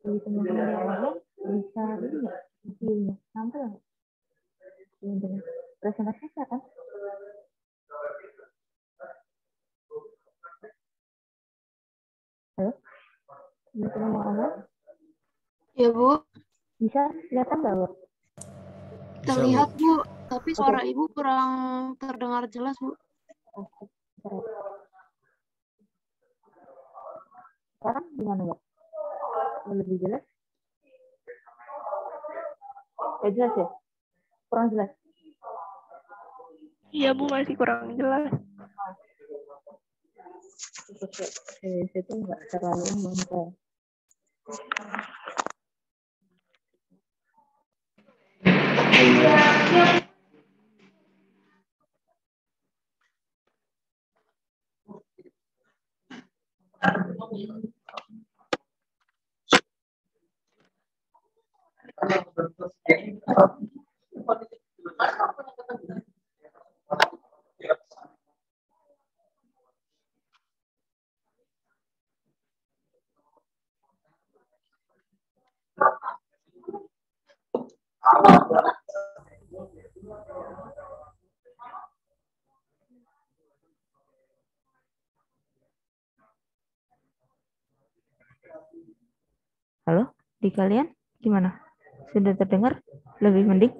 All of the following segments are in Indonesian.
Di teman-teman yang lain bisa ini nggak videonya nampil nggak? Presentasi kan? Halo, teman-teman yang online Ya Bu, bisa kelihatan nggak Bu? terlihat Bu, tapi suara Ibu kurang terdengar jelas Bu. Oke, sekarang gimana Mbak? Lebih jelas? Jelas ya? Kurang jelas? Iya Bu, masih kurang jelas. Itu nggak terlalu mantap. Halo, di kalian gimana? Sudah terdengar? Lebih mending?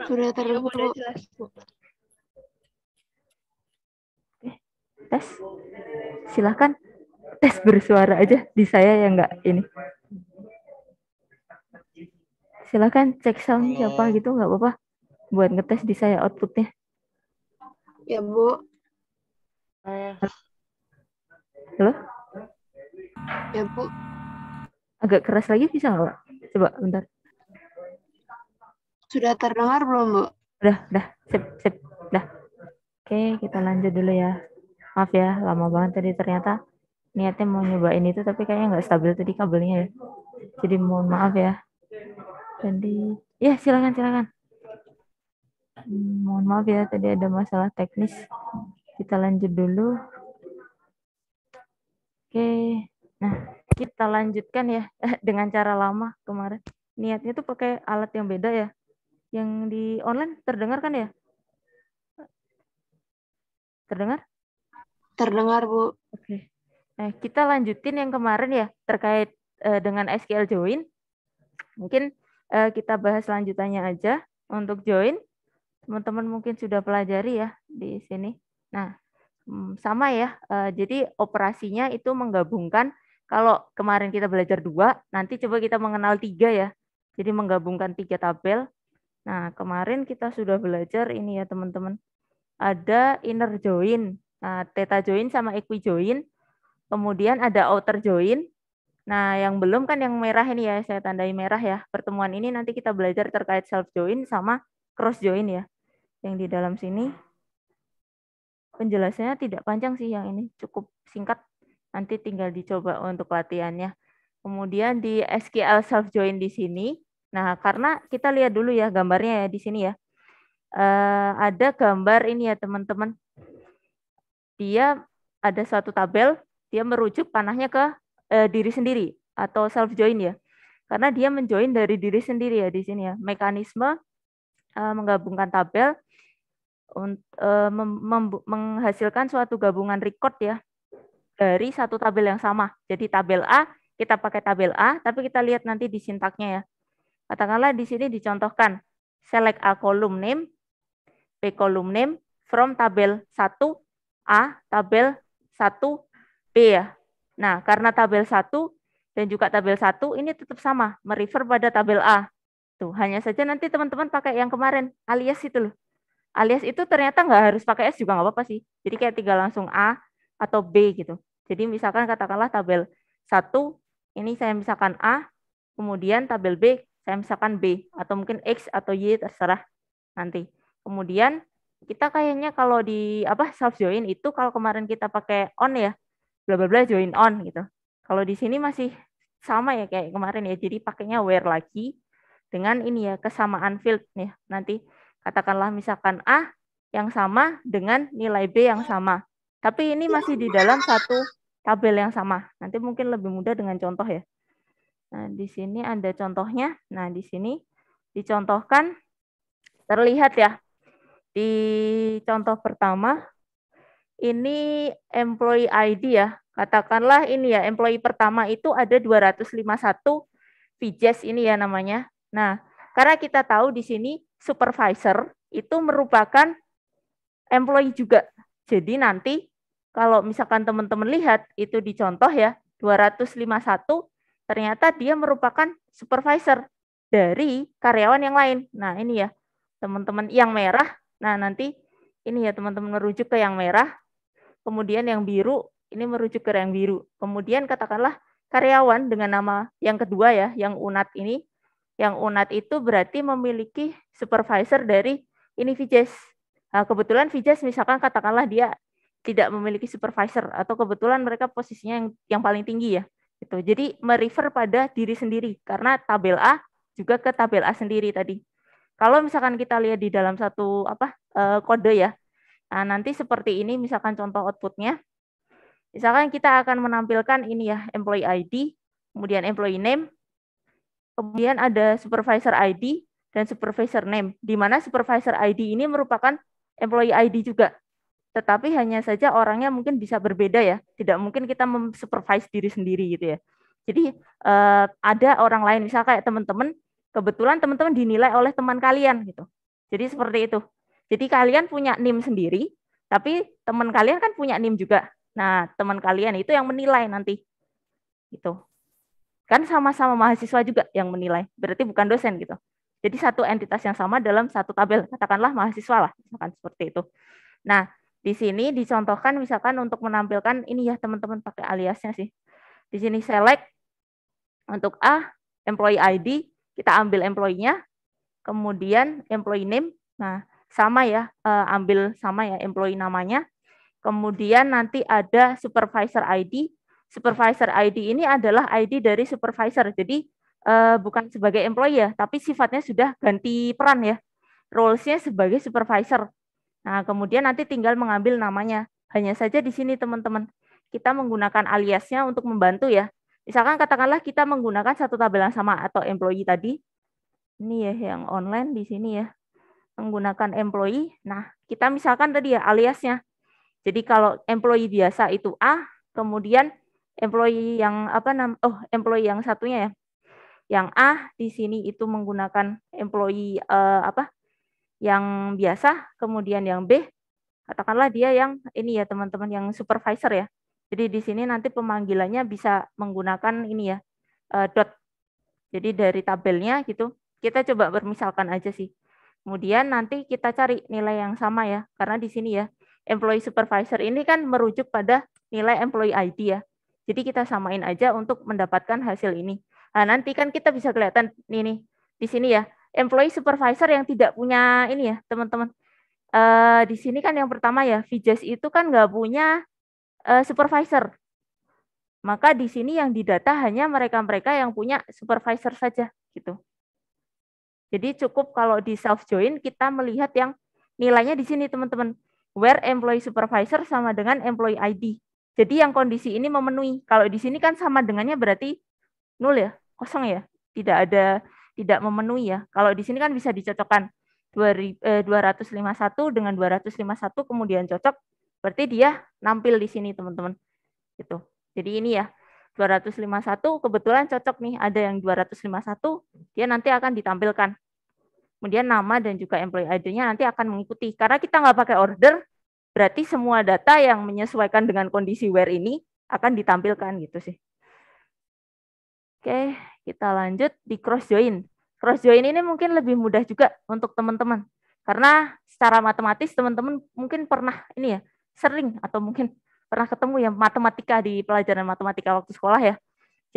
Sudah terdengar Bu. Jelas Bu. Tes, silahkan tes bersuara aja di saya yang nggak ini. Silahkan cek sound siapa gitu nggak apa-apa buat ngetes di saya outputnya. Ya Bu. Halo? Ya Bu. Agak keras lagi bisa nggak? Coba bentar. Sudah terdengar belum Bu? Udah, sip, dah. Oke, kita lanjut dulu ya. Maaf ya, lama banget tadi ternyata niatnya mau nyobain itu tapi kayaknya nggak stabil tadi kabelnya ya. Jadi mohon maaf ya. Jadi, ya silakan. Mohon maaf ya, tadi ada masalah teknis. Kita lanjut dulu. Oke, nah kita lanjutkan ya dengan cara lama kemarin. Niatnya tuh pakai alat yang beda ya. Yang di online terdengar kan ya? Terdengar? Terdengar Bu. Oke. Nah, kita lanjutin yang kemarin ya terkait dengan SQL join. Mungkin kita bahas lanjutannya aja untuk join. Teman-teman mungkin sudah pelajari ya di sini. Nah, sama ya. Jadi operasinya itu menggabungkan. Kalau kemarin kita belajar 2, nanti coba kita mengenal 3 ya. Jadi menggabungkan 3 tabel. Nah, kemarin kita sudah belajar ini ya teman-teman. Ada inner join, theta join sama equi join. Kemudian ada outer join. Nah, yang belum kan yang merah ini ya, saya tandai merah ya. Pertemuan ini nanti kita belajar terkait self join sama cross join ya. Yang di dalam sini penjelasannya tidak panjang sih yang ini, cukup singkat. Nanti tinggal dicoba untuk latihannya. Kemudian di SQL self join di sini. Nah, karena kita lihat dulu ya gambarnya ya di sini ya. Ada gambar ini ya teman-teman. Dia ada suatu tabel, dia merujuk panahnya ke diri sendiri atau self join ya. Karena dia menjoin dari diri sendiri ya di sini ya. Mekanisme menggabungkan tabel menghasilkan suatu gabungan record ya dari satu tabel yang sama. Jadi tabel A, kita pakai tabel A, tapi kita lihat nanti di sintaknya ya. Katakanlah di sini dicontohkan select A column name, B column name from tabel 1 A, tabel 1 B ya. Nah, karena tabel 1 dan juga tabel 1 ini tetap sama, merefer pada tabel A. Tuh, hanya saja nanti teman-teman pakai yang kemarin, alias itu loh. Alias itu ternyata nggak harus pakai S juga nggak apa-apa sih. Jadi kayak tinggal langsung A atau B gitu. Jadi misalkan katakanlah tabel 1, ini saya misalkan A, kemudian tabel B, saya misalkan B, atau mungkin X atau Y, terserah nanti. Kemudian kita kayaknya kalau di self join itu kalau kemarin kita pakai on ya, bla bla bla join on gitu. Kalau di sini masih sama ya kayak kemarin ya. Jadi pakainya where lagi dengan ini ya kesamaan field nih nanti. Katakanlah misalkan A yang sama dengan nilai B yang sama. Tapi ini masih di dalam satu tabel yang sama. Nanti mungkin lebih mudah dengan contoh ya. Nah, di sini ada contohnya. Nah, di sini dicontohkan terlihat ya. Di contoh pertama ini employee ID ya. Katakanlah ini ya, employee pertama itu ada 251 VJS ini ya namanya. Nah, karena kita tahu di sini supervisor itu merupakan employee juga. Jadi nanti kalau misalkan teman-teman lihat itu di contoh ya, 251 ternyata dia merupakan supervisor dari karyawan yang lain. Nah, ini ya, teman-teman yang merah. Nah, nanti ini ya teman-teman merujuk ke yang merah. Kemudian yang biru ini merujuk ke yang biru. Kemudian katakanlah karyawan dengan nama yang kedua ya, yang UNAT ini. Yang UNAT itu berarti memiliki supervisor dari ini VJS. Nah, kebetulan VJS misalkan katakanlah dia tidak memiliki supervisor atau kebetulan mereka posisinya yang paling tinggi ya. Gitu. Jadi merefer pada diri sendiri karena tabel A juga ke tabel A sendiri tadi. Kalau misalkan kita lihat di dalam satu kode ya. Nah, nanti seperti ini misalkan contoh outputnya. Misalkan kita akan menampilkan ini ya employee ID, kemudian employee name, kemudian ada supervisor ID dan supervisor name, di mana supervisor ID ini merupakan employee ID juga. Tetapi hanya saja orangnya mungkin bisa berbeda ya. Tidak mungkin kita supervise diri sendiri gitu ya. Jadi ada orang lain, misalnya kayak teman-teman, kebetulan teman-teman dinilai oleh teman kalian gitu. Jadi seperti itu. Jadi kalian punya NIM sendiri, tapi teman kalian kan punya NIM juga. Nah, teman kalian itu yang menilai nanti. Gitu. Kan sama-sama mahasiswa juga yang menilai. Berarti bukan dosen gitu. Jadi satu entitas yang sama dalam satu tabel. Katakanlah mahasiswa lah, misalkan seperti itu. Nah, di sini dicontohkan misalkan untuk menampilkan ini ya teman-teman pakai aliasnya sih. Di sini select untuk A, employee ID, kita ambil employee-nya, kemudian employee name. Nah, sama ya, ambil sama ya employee namanya. Kemudian nanti ada supervisor ID. Supervisor ID ini adalah ID dari supervisor. Jadi bukan sebagai employee ya, tapi sifatnya sudah ganti peran ya. Roles-nya sebagai supervisor. Nah, kemudian nanti tinggal mengambil namanya. Hanya saja di sini teman-teman, kita menggunakan aliasnya untuk membantu ya. Misalkan katakanlah kita menggunakan satu tabel yang sama atau employee tadi. Ini ya yang online di sini ya. Menggunakan employee. Nah, kita misalkan tadi ya aliasnya. Jadi kalau employee biasa itu A, kemudian employee yang employee yang satunya ya. Yang A di sini itu menggunakan employee yang biasa, kemudian yang B katakanlah dia yang ini ya teman-teman yang supervisor ya. Jadi di sini nanti pemanggilannya bisa menggunakan ini ya dot. Jadi dari tabelnya gitu kita coba bermisalkan aja sih. Kemudian nanti kita cari nilai yang sama ya, karena di sini ya employee supervisor ini kan merujuk pada nilai employee ID ya. Jadi kita samain aja untuk mendapatkan hasil ini. Nah, nanti kan kita bisa kelihatan ini di sini ya employee supervisor yang tidak punya ini ya teman-teman. Di sini kan yang pertama ya VJS itu kan nggak punya supervisor. Maka di sini yang didata hanya mereka-mereka yang punya supervisor saja gitu. Jadi cukup kalau di self join kita melihat yang nilainya di sini teman-teman. Where employee supervisor sama dengan employee ID. Jadi yang kondisi ini memenuhi. Kalau di sini kan sama dengannya berarti 0 ya, kosong ya. Tidak memenuhi ya. Kalau di sini kan bisa dicocokkan 251 dengan 251 kemudian cocok. Berarti dia nampil di sini teman-teman. Gitu. Jadi ini ya 251 kebetulan cocok nih, ada yang 251, dia nanti akan ditampilkan. Kemudian nama dan juga employee ID-nya nanti akan mengikuti. Karena kita nggak pakai order, berarti semua data yang menyesuaikan dengan kondisi where ini akan ditampilkan gitu sih. Oke, kita lanjut di cross join. Cross join ini mungkin lebih mudah juga untuk teman-teman. Karena secara matematis teman-teman mungkin pernah ini ya, sering atau mungkin pernah ketemu ya matematika di pelajaran matematika waktu sekolah ya.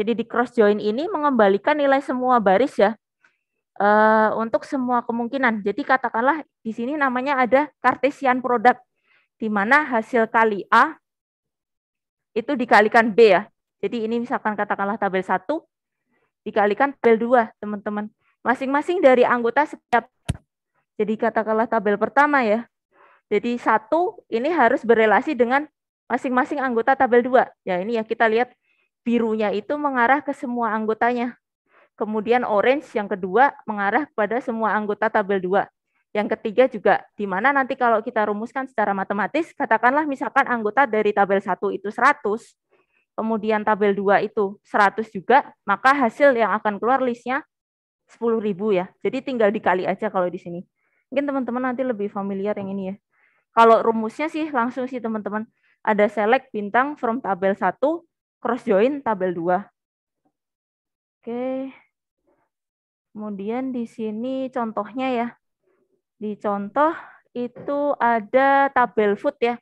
Jadi di cross join ini mengembalikan nilai semua baris ya untuk semua kemungkinan. Jadi katakanlah di sini namanya ada Cartesian product, di mana hasil kali A itu dikalikan B ya. Jadi ini misalkan katakanlah tabel 1 dikalikan tabel 2 teman-teman. Masing-masing dari anggota setiap. Jadi katakanlah tabel pertama ya. Jadi 1 ini harus berelasi dengan masing-masing anggota tabel 2. Ya ini ya kita lihat birunya itu mengarah ke semua anggotanya. Kemudian orange yang kedua mengarah kepada semua anggota tabel 2. Yang ketiga juga, di mana nanti kalau kita rumuskan secara matematis, katakanlah misalkan anggota dari tabel 1 itu 100, kemudian tabel 2 itu 100 juga, maka hasil yang akan keluar listnya 10.000 ya. Jadi tinggal dikali aja kalau di sini. Mungkin teman-teman nanti lebih familiar yang ini ya. Kalau rumusnya sih langsung sih teman-teman. Ada select bintang from tabel 1, cross join tabel 2. Oke. Kemudian di sini contohnya ya. Di contoh itu ada tabel food ya.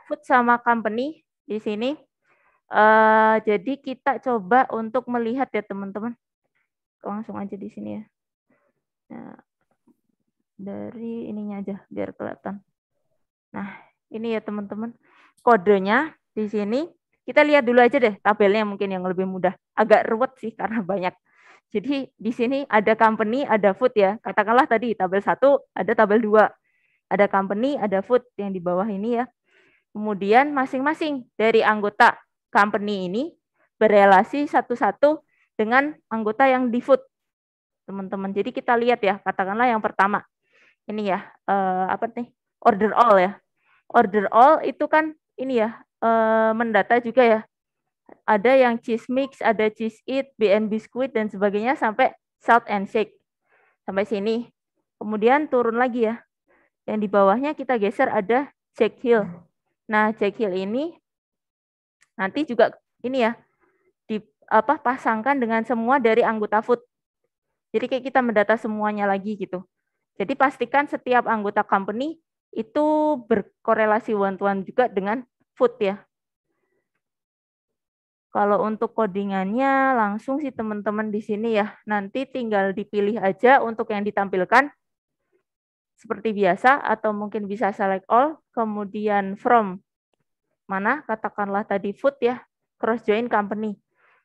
Food sama company di sini. Jadi kita coba untuk melihat ya teman-teman. Langsung aja di sini ya. Nah, dari ininya aja biar kelihatan. Nah, ini ya teman-teman. Kodenya di sini. Kita lihat dulu aja deh tabelnya mungkin yang lebih mudah. Agak ruwet sih karena banyak. Jadi di sini ada company, ada food ya. Katakanlah tadi tabel 1, ada tabel 2. Ada company, ada food yang di bawah ini ya. Kemudian masing-masing dari anggota company ini berelasi satu-satu dengan anggota yang di food. Teman-teman. Jadi kita lihat ya, katakanlah yang pertama. Ini ya, apa nih? Order all ya. Order all itu kan ini ya, mendata juga ya. Ada yang cheese mix, ada cheese it, BN biskuit dan sebagainya sampai salt and shake. Sampai sini. Kemudian turun lagi ya. Yang di bawahnya kita geser ada Jack Hill. Nah, Jack Hill ini nanti juga ini ya, pasangkan dengan semua dari anggota food. Jadi kayak kita mendata semuanya lagi gitu. Jadi pastikan setiap anggota company itu berkorelasi one-to-one juga dengan food ya. Kalau untuk codingannya langsung sih teman-teman di sini ya. Nanti tinggal dipilih aja untuk yang ditampilkan. Seperti biasa atau mungkin bisa select all. Kemudian from mana katakanlah tadi food ya. Cross join company.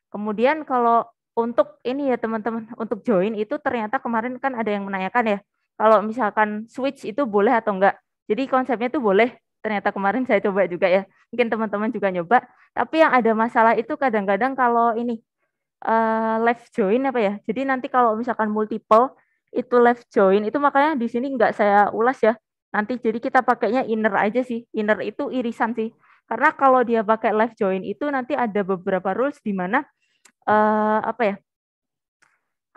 Kemudian kalau untuk ini ya teman-teman. Untuk join itu ternyata kemarin kan ada yang menanyakan ya. Kalau misalkan switch itu boleh atau enggak. Jadi konsepnya itu boleh. Ternyata kemarin saya coba juga ya. Mungkin teman-teman juga nyoba. Tapi yang ada masalah itu kadang-kadang kalau ini left join apa ya. Jadi nanti kalau misalkan multiple itu left join itu makanya di sini nggak saya ulas ya. Nanti jadi kita pakainya inner aja sih. Inner itu irisan sih. Karena kalau dia pakai left join itu nanti ada beberapa rules di mana apa ya?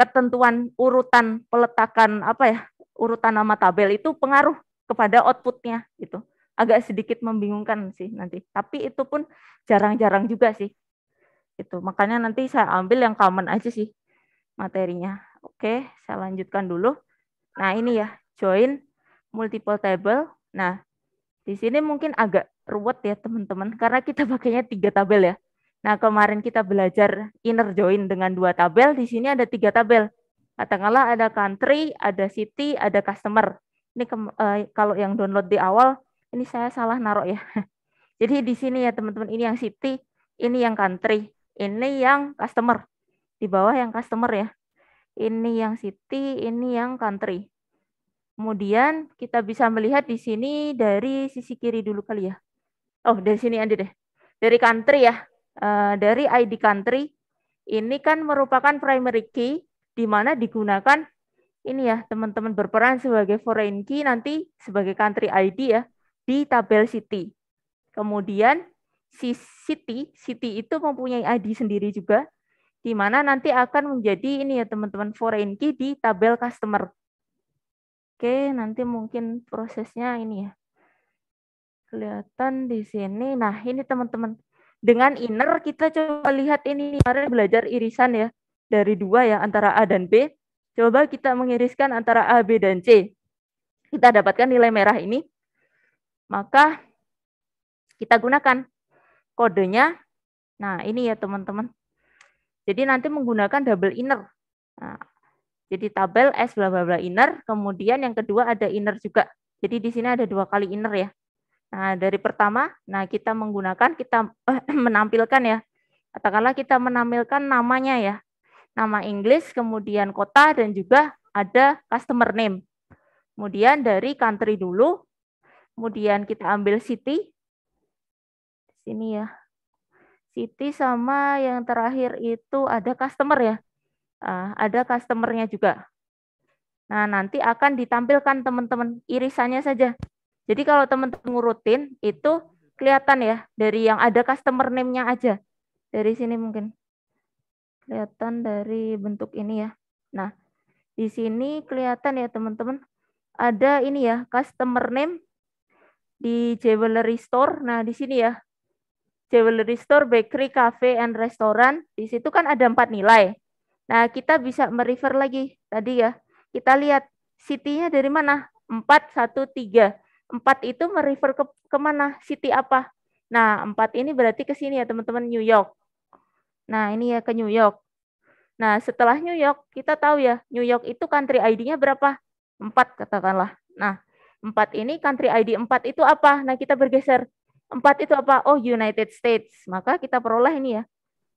Ketentuan urutan peletakan apa ya? Urutan nama tabel itu pengaruh kepada outputnya gitu. Agak sedikit membingungkan sih nanti. Tapi itu pun jarang-jarang juga sih. Itu makanya nanti saya ambil yang common aja sih materinya. Oke, saya lanjutkan dulu. Nah, ini ya, join multiple table. Nah, di sini mungkin agak ruwet ya, teman-teman, karena kita pakainya 3 tabel ya. Nah, kemarin kita belajar inner join dengan 2 tabel, di sini ada 3 tabel. Katakanlah ada country, ada city, ada customer. Ini kalau yang download di awal, ini saya salah naruh ya. Jadi di sini ya, teman-teman, ini yang city, ini yang country, ini yang customer. Di bawah yang customer ya. Ini yang city, ini yang country. Kemudian kita bisa melihat di sini dari sisi kiri dulu kali ya. Oh, dari sini aja deh. Dari country ya. Dari ID country, ini kan merupakan primary key, di mana digunakan ini ya, teman-teman berperan sebagai foreign key nanti sebagai country ID ya, di tabel city. Kemudian si city itu mempunyai ID sendiri juga, di mana nanti akan menjadi ini ya teman-teman foreign key di tabel customer. Oke, nanti mungkin prosesnya ini ya. Kelihatan di sini. Nah, ini teman-teman. Dengan inner kita coba lihat ini kemarin belajar irisan ya. Dari 2 ya antara A dan B. Coba kita mengiriskan antara A, B, dan C. Kita dapatkan nilai merah ini. Maka kita gunakan kodenya. Nah, ini ya teman-teman. Jadi nanti menggunakan double inner. Nah, jadi tabel S bla bla bla inner, kemudian yang kedua ada inner juga. Jadi di sini ada 2 kali inner ya. Nah, dari pertama, nah kita menggunakan, kita menampilkan ya. Katakanlah kita menampilkan namanya ya. Nama Inggris, kemudian kota, dan juga ada customer name. Kemudian dari country dulu, kemudian kita ambil city. Sini ya. City sama yang terakhir itu ada customer ya. ada customer-nya juga. Nah, nanti akan ditampilkan teman-teman irisannya saja. Jadi kalau teman-teman ngurutin itu kelihatan ya dari yang ada customer name-nya aja. Dari sini mungkin kelihatan dari bentuk ini ya. Nah, di sini kelihatan ya teman-teman ada ini ya customer name di jewelry store. Nah, di sini ya. Jewelry store, bakery, cafe, and restaurant. Di situ kan ada 4 nilai. Nah, kita bisa merefer lagi tadi ya. Kita lihat city-nya dari mana? 4, 1, 3. 4 itu merefer ke mana? City apa? Nah, 4 ini berarti ke sini ya teman-teman, New York. Nah, ini ya ke New York. Nah, setelah New York, kita tahu ya, New York itu country ID-nya berapa? 4 katakanlah. Nah, 4 ini country ID 4 itu apa? Nah, kita bergeser. 4 itu apa? Oh, United States. Maka kita peroleh ini ya.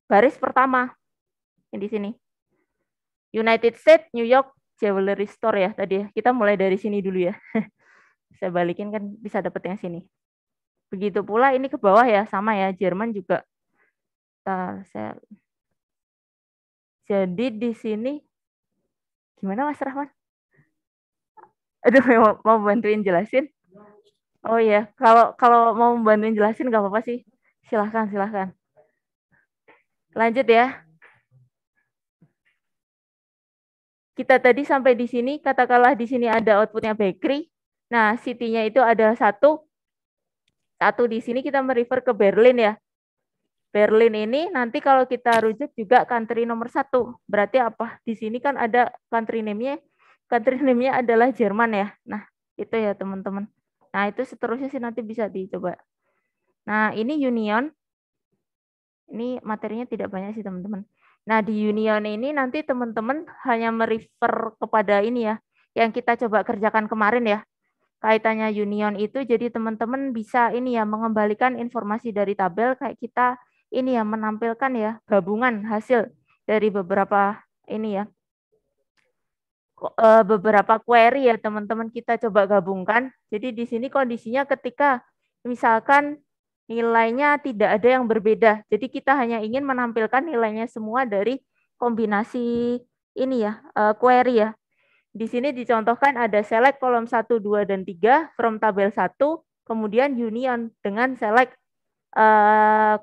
Baris pertama. Yang di sini. United States, New York, Jewelry Store ya tadi ya. Kita mulai dari sini dulu ya. Saya balikin kan bisa dapet yang sini. Begitu pula ini ke bawah ya, sama ya. Jerman juga. Jadi di sini, gimana Mas Rahman? Aduh, mau bantuin jelasin? Oh iya, kalau mau bantuin jelasin nggak apa-apa sih. Silahkan, silahkan. Lanjut ya. Kita tadi sampai di sini, katakanlah di sini ada outputnya bakery. Nah, city-nya itu ada satu di sini kita merefer ke Berlin ya. Berlin ini nanti kalau kita rujuk juga country nomor 1. Berarti apa? Di sini kan ada country name-nya. Country name-nya adalah Jerman ya. Nah, itu ya teman-teman. Nah, itu seterusnya sih nanti bisa dicoba. Nah, ini Union. Ini materinya tidak banyak sih teman-teman. Nah, di Union ini nanti teman-teman hanya merefer kepada ini ya, yang kita coba kerjakan kemarin ya. Kaitannya Union itu jadi teman-teman bisa ini ya mengembalikan informasi dari tabel kayak kita ini ya menampilkan ya gabungan hasil dari beberapa ini ya beberapa query ya teman-teman kita coba gabungkan. Jadi di sini kondisinya ketika misalkan nilainya tidak ada yang berbeda. Jadi kita hanya ingin menampilkan nilainya semua dari kombinasi ini ya query ya. Di sini dicontohkan ada select kolom 1, 2, dan 3 from tabel 1, kemudian union dengan select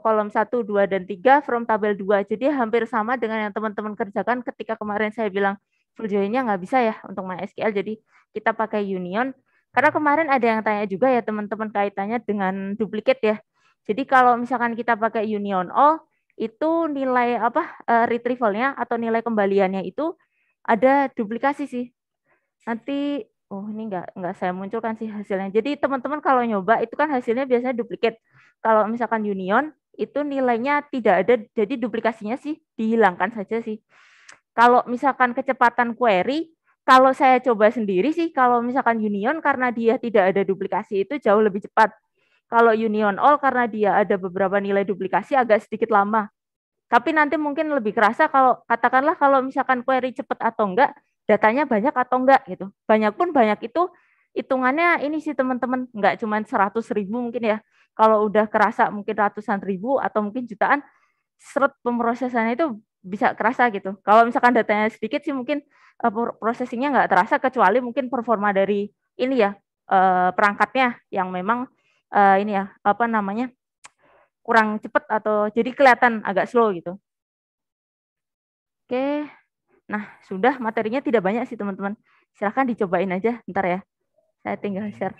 kolom 1, 2, dan 3 from tabel 2. Jadi hampir sama dengan yang teman-teman kerjakan ketika kemarin saya bilang full join-nya nggak bisa ya untuk MySQL, jadi kita pakai union. Karena kemarin ada yang tanya juga ya teman-teman kaitannya dengan duplicate ya. Jadi kalau misalkan kita pakai union all, itu nilai retrieval-nya atau nilai kembaliannya itu ada duplikasi sih. Nanti ini nggak saya munculkan sih hasilnya. Jadi teman-teman kalau nyoba itu kan hasilnya biasanya duplicate. Kalau misalkan union itu nilainya tidak ada, jadi duplikasinya sih dihilangkan saja sih. Kalau misalkan kecepatan query, kalau saya coba sendiri sih, kalau misalkan union karena dia tidak ada duplikasi itu jauh lebih cepat. Kalau union all karena dia ada beberapa nilai duplikasi agak sedikit lama. Tapi nanti mungkin lebih kerasa kalau katakanlah kalau misalkan query cepat atau enggak, datanya banyak atau enggak gitu. Banyak pun banyak itu hitungannya ini sih teman-teman, enggak cuma 100.000 mungkin ya. Kalau udah kerasa mungkin ratusan ribu atau mungkin jutaan, seret pemrosesannya itu bisa kerasa gitu. Kalau misalkan datanya sedikit sih mungkin processingnya nggak terasa kecuali mungkin performa dari ini ya perangkatnya yang memang ini ya apa namanya kurang cepat atau jadi kelihatan agak slow gitu. Oke, nah sudah materinya tidak banyak sih teman-teman. Silahkan dicobain aja ntar ya. Saya tinggal share.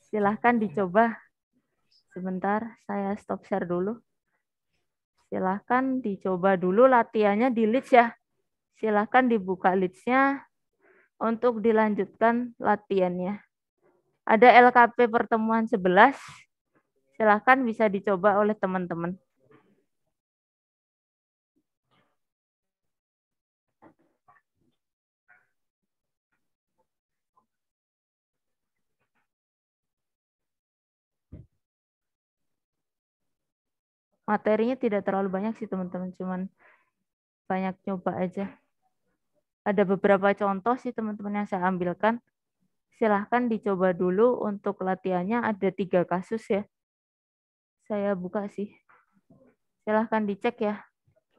Silahkan dicoba. Sebentar, saya stop share dulu. Silahkan dicoba dulu latihannya di Leads ya. Silahkan dibuka Leads-nya untuk dilanjutkan latihannya. Ada LKP pertemuan 11. Silahkan bisa dicoba oleh teman-teman. Materinya tidak terlalu banyak sih teman-teman, cuman banyak coba aja. Ada beberapa contoh sih teman-teman yang saya ambilkan. Silahkan dicoba dulu untuk latihannya ada 3 kasus ya. Saya buka sih. Silahkan dicek ya.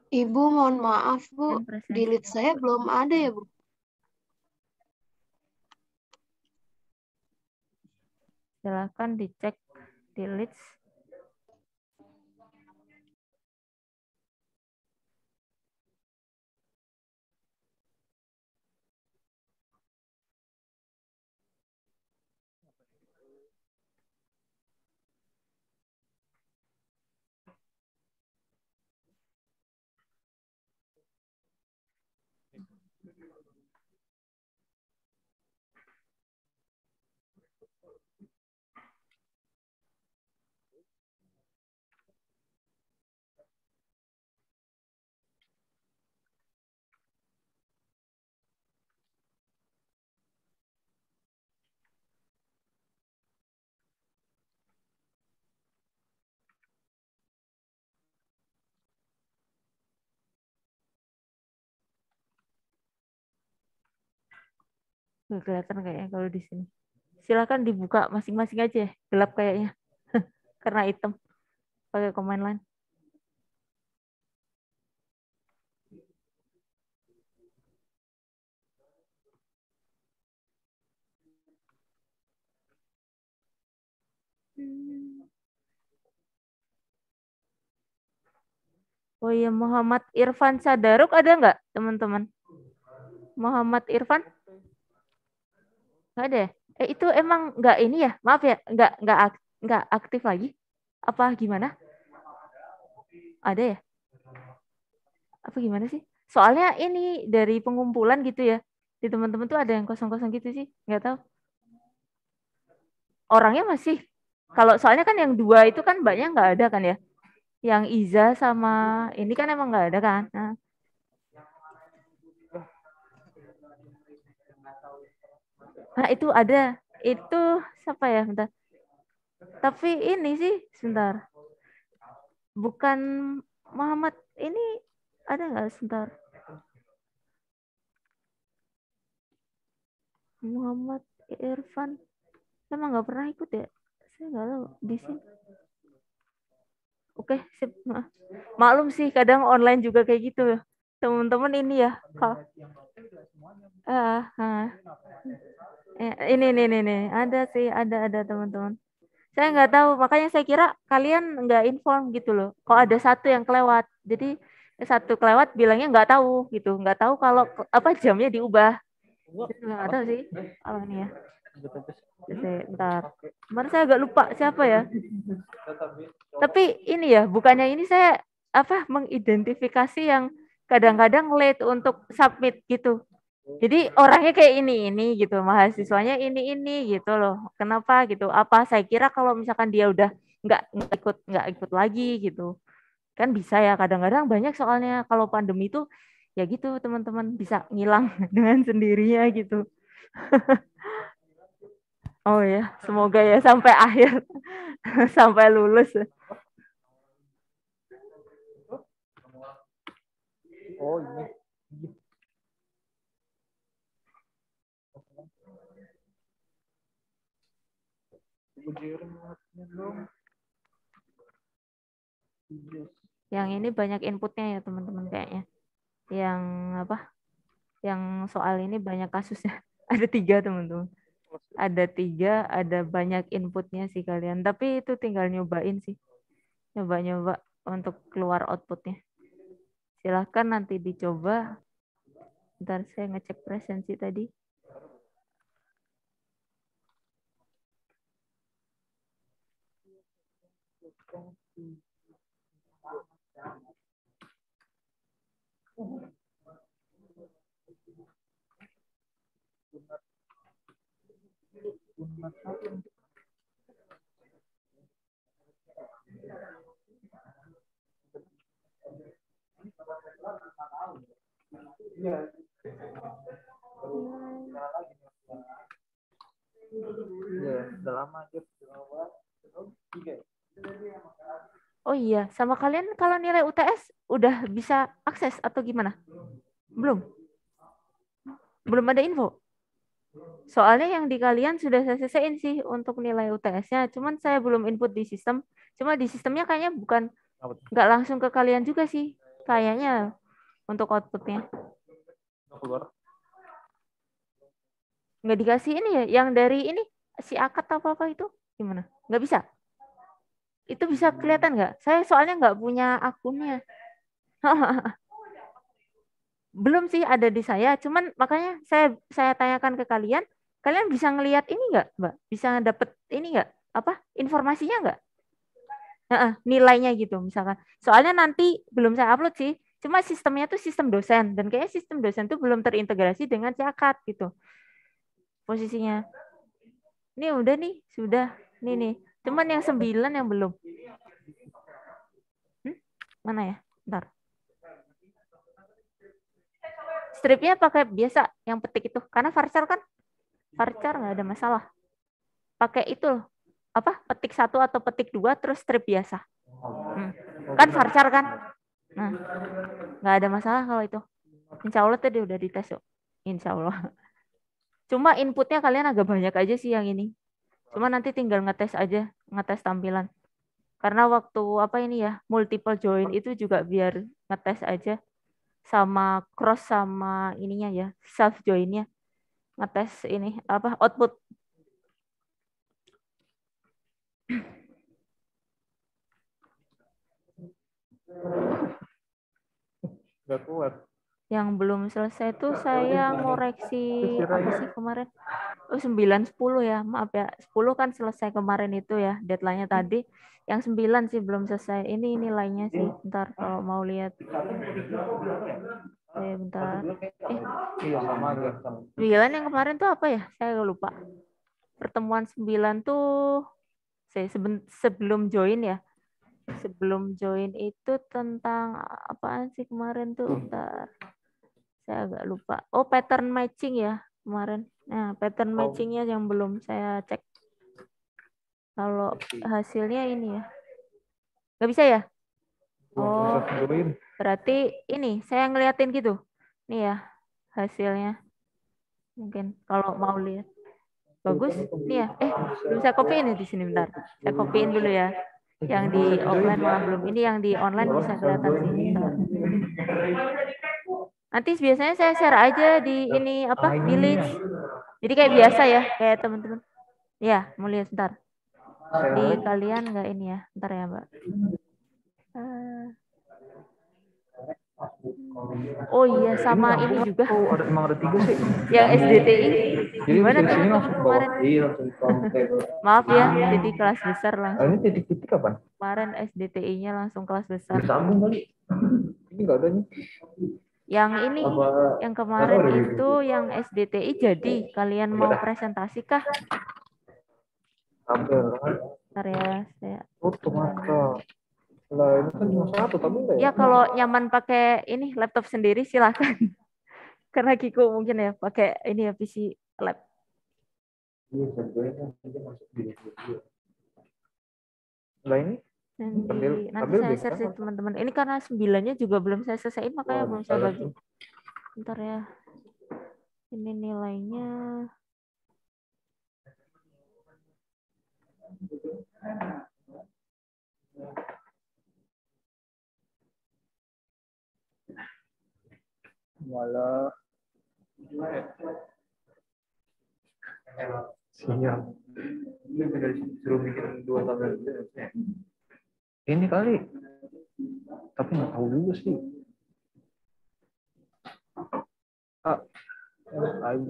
Ibu, mohon maaf, Bu. Dan presensi. Di lead saya belum ada ya, Bu? Silakan dicek di list. Nggak kelihatan kayaknya kalau di sini. Silakan dibuka masing-masing aja ya. Gelap kayaknya. Karena hitam. Pakai command line. Oh iya, Muhammad Irfan Sadaruk ada nggak, teman-teman? Muhammad Irfan? Nggak ada ya? Itu emang nggak ini ya? Maaf ya, nggak aktif lagi? Apa gimana? Ada ya? Apa gimana sih? Soalnya ini dari pengumpulan gitu ya. Di teman-teman tuh ada yang kosong-kosong gitu sih. Nggak tahu. Orangnya masih. Kalau soalnya kan yang dua itu kan banyak nggak ada kan ya? Yang Iza sama ini kan emang nggak ada kan? Nah, itu ada. Itu siapa ya? Bentar. Tapi ini sih, sebentar. Bukan Muhammad ini ada nggak sebentar? Muhammad Irfan. Saya emang nggak pernah ikut ya. Saya nggak tahu di sini. Oke, sip. Maklum sih, kadang online juga kayak gitu. Teman-teman ini ya. Ah, ah. Ini. Ada sih, ada teman-teman. Saya nggak tahu, makanya saya kira kalian nggak inform gitu loh. Kok ada satu yang kelewat. Jadi satu kelewat bilangnya nggak tahu gitu, nggak tahu kalau apa jamnya diubah. Nggak tahu sih kalau ini ya. Bentar. Kemarin saya agak lupa siapa ya. Tapi ini ya, bukannya ini saya apa mengidentifikasi yang kadang-kadang late untuk submit gitu. Jadi orangnya kayak ini gitu, mahasiswanya ini gitu loh. Kenapa gitu? Apa saya kira kalau misalkan dia udah nggak ikut lagi gitu, kan bisa ya. Kadang-kadang banyak soalnya kalau pandemi itu ya gitu teman-teman bisa ngilang dengan sendirinya gitu. Oh ya, semoga ya sampai akhir, sampai lulus. Oh ini. Yang ini banyak inputnya ya teman-teman kayaknya. Yang apa? Yang soal ini banyak kasusnya. Ada 3 teman-teman. Ada 3, ada banyak inputnya sih kalian. Tapi itu tinggal nyobain sih. Nyoba-nyoba untuk keluar outputnya. Silahkan nanti dicoba. Ntar saya ngecek presensi tadi. Udah lama aja. Oh iya, sama kalian kalau nilai UTS udah bisa akses atau gimana? Belum? Belum ada info? Soalnya yang di kalian sudah saya selesaiin sih untuk nilai UTS-nya. Cuman saya belum input di sistem. Cuma di sistemnya kayaknya nggak langsung ke kalian juga sih, kayaknya untuk outputnya. Keluar. Nggak dikasih ini ya, yang dari ini si akad apa itu gimana? Nggak bisa. Itu bisa kelihatan nggak? Saya soalnya nggak punya akunnya. Belum sih ada di saya, cuman makanya saya tanyakan ke kalian, kalian bisa ngelihat ini nggak, Mbak? Bisa dapet ini nggak? Apa informasinya nggak? Nilainya gitu misalkan. Soalnya nanti belum saya upload sih, cuma sistemnya tuh sistem dosen dan kayaknya sistem dosen tuh belum terintegrasi dengan Cakat gitu. Posisinya. Ini udah nih, sudah. Nih. Cuman yang 9 yang belum. Mana ya? Bentar. Stripnya pakai biasa yang petik itu. Karena varchar kan? Varchar nggak ada masalah. Pakai itu loh. Apa? Petik 1 atau petik 2 terus strip biasa. Kan varchar kan? Nah, nggak ada masalah kalau itu. Insya Allah tadi udah dites yuk. Insya Allah. Cuma inputnya kalian agak banyak aja sih yang ini. Cuma nanti tinggal ngetes aja, ngetes tampilan. Karena waktu apa ini ya, multiple join itu juga biar ngetes aja. Sama cross sama ininya ya, self joinnya. Ngetes ini, apa, output. Nggak kuat. Yang belum selesai tuh saya ngoreksi apa sih kemarin? Oh 9-10 ya, maaf ya. 10 kan selesai kemarin itu ya, deadline-nya tadi. Yang 9 sih belum selesai. Ini nilainya sih, bentar kalau mau lihat. Bentar. Iya sama aja. 9 yang kemarin tuh apa ya? Saya lupa. Pertemuan 9 tuh sebelum join ya. Sebelum join itu tentang apaan sih kemarin tuh? Bentar. Saya agak lupa. Oh, pattern matching ya kemarin. Nah, pattern matchingnya yang belum saya cek. Kalau hasilnya ini ya. Nggak bisa ya? Oh, berarti ini saya ngeliatin gitu. Nih ya, hasilnya. Mungkin kalau mau lihat. Bagus. Nih ya. Belum saya copyin di sini bentar. Saya copyin dulu ya. Yang di offline malah belum. Ini yang di online bisa kelihatan sih. Bentar. Nanti biasanya saya share aja di ini apa? Di list. Jadi kayak biasa ya, kayak teman-teman. Ya, mau lihat bentar. Di kalian nggak ini ya? Bentar ya, Mbak. Oh iya, sama ini juga. Emang ada 3 sih. Yang SDTI. Gimana Jadi sini teman-teman langsung ke bawah. kemarin? Iya, langsung ke Maaf ya, jadi kelas besar langsung. Ini titik-titik kapan? Kemarin SDTI-nya langsung kelas besar. Sambung kali. Ini nggak ada nih. Yang ini, yang kemarin itu yang SDTI jadi. Kalian mau presentasi kah? Tabel. Bentar ya, saya. Maka. Lah ini kan cuma satu tapi enggak ya? Ya kalau nyaman pakai ini laptop sendiri silakan. Karena Kiko mungkin ya pakai ini ya PC lab. Lah ini? Nanti saya share sih teman-teman. Ini karena 9-nya juga belum saya selesaiin makanya belum saya bagi. Bentar ya. Ini nilainya. Malah sinyal. Ini udah disuruh bikin 2 tabel. Ini kali. Tapi nggak tahu juga sih. ID.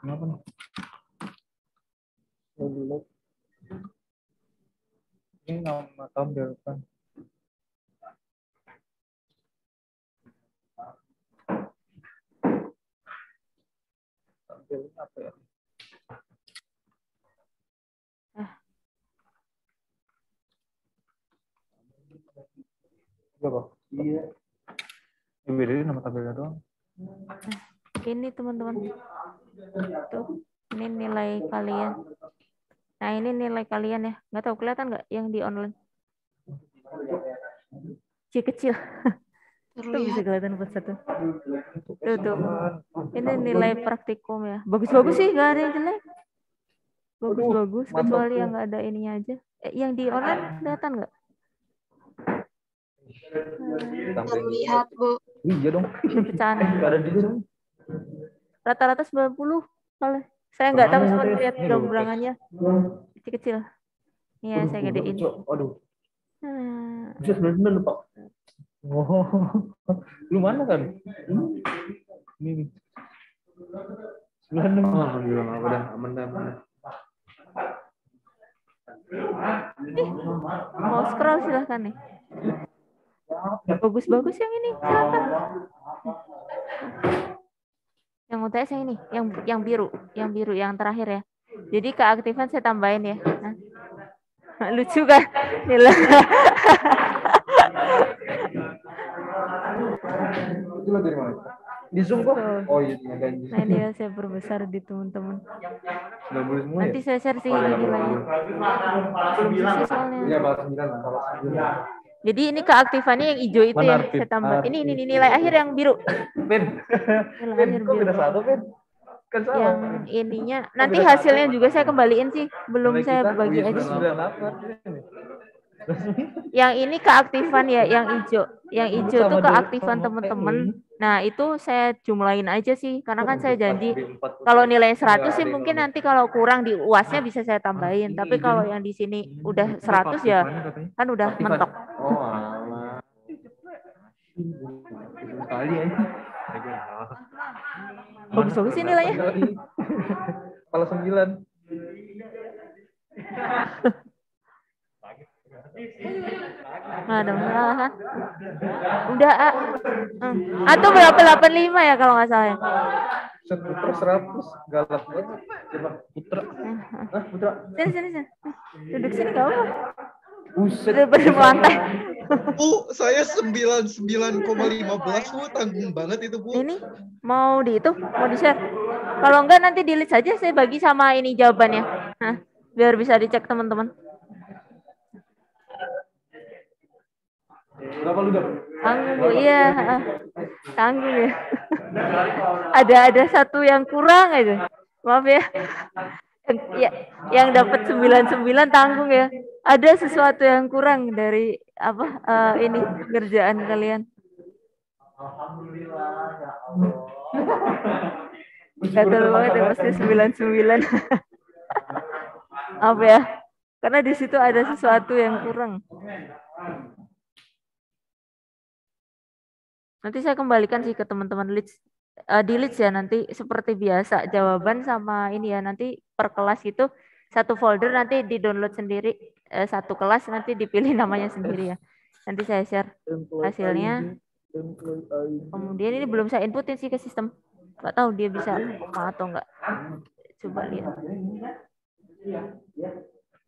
Kenapa nih? Ini nama tabel kan. Tabel apa ya? Berapa? Iya. Ini beda nama tabelnya doang. Ini teman-teman. Tuh, ini nilai kalian. Nah, ini nilai kalian ya. Nggak tahu kelihatan nggak yang di online? C kecil. Tuh bisa Terlihat. kelihatan 41. Tuh. Ini nilai praktikum ya. Bagus-bagus sih, nggak ada yang jelek. Bagus-bagus, kecuali yang nggak ada ininya aja. Yang di online kelihatan nggak? Terlihat, Bu. Iya dong. Pecahan. Nggak ada di sini. Rata-rata 90. Soalnya saya nggak tahu, cuma Tes. lihat Ini gambarannya kecil-kecil. Ini ya saya gedein. Aduh. Hmm. Bisa 99 Pak. Oh. Lu mana kan? Ini. 96. Alhamdulillah, udah aman dah. Mau scroll silahkan nih. Bagus-bagus yang ini, silahkan. Yang UTS yang ini, yang biru yang terakhir ya. Jadi keaktifan saya tambahin ya. Nah. Lucu kan? Nilai. Itu lo dari mana? Di Zoom kok? Oh iya, ada di Nah ini ya saya perbesar di teman-teman. Nggak boleh semua ya? Nanti saya share sih nilainya. Belum selesai soalnya. Iya, kelas 9. Jadi ini keaktifannya yang hijau itu ya, saya tambah. Ini nilai akhir yang biru. Pin. Nilai Pin, akhir kok biru. beda satu, Pin? Kan salah. Yang ininya nanti hasilnya juga saya kembaliin sih, belum Nilai saya kita, bagi oh iya, Excel. 98. Yang ini keaktifan ya, yang hijau. Yang hijau tuh keaktifan teman-teman. Nah, itu saya jumlahin aja sih, karena kan saya janji kalau nilai 100 sih mungkin nanti kalau kurang di UAS-nya bisa saya tambahin. Tapi kalau yang di sini udah 100 ya kan udah mentok. Oh, alah. Kali aja. Bagus-bagus sih nilainya. Kepala 9. Ada kan? Udah atau berapa 85 ya kalau nggak salah ya. Putra 100 galak banget. Putra. Putra. Sini. Duduk sini nggak apa-apa. Buset. Daripada melantai. Bu, saya 99,15 Bu, tanggung banget itu Bu. Ini mau di-share. Kalau enggak nanti di-list saja, saya bagi sama ini jawabannya. Nah, biar bisa dicek teman-teman. Berapa lu dapat? Tanggung Bu, iya. Tanggung ya. Ada satu yang kurang aja. Maaf ya. Yang dapat 99 tanggung ya. Ada sesuatu yang kurang dari ini pekerjaan kalian. Alhamdulillah ya Allah. Gatel banget ya pasti 99. Apa ya? Karena di situ ada sesuatu yang kurang. Nanti saya kembalikan sih ke teman-teman leads. Di leads ya nanti seperti biasa jawaban sama ini ya, nanti per kelas itu satu folder, nanti di-download sendiri, satu kelas nanti dipilih namanya sendiri ya. Nanti saya share hasilnya. Kemudian ini belum saya inputin sih ke sistem. Nggak tahu dia bisa koma atau enggak. Coba lihat.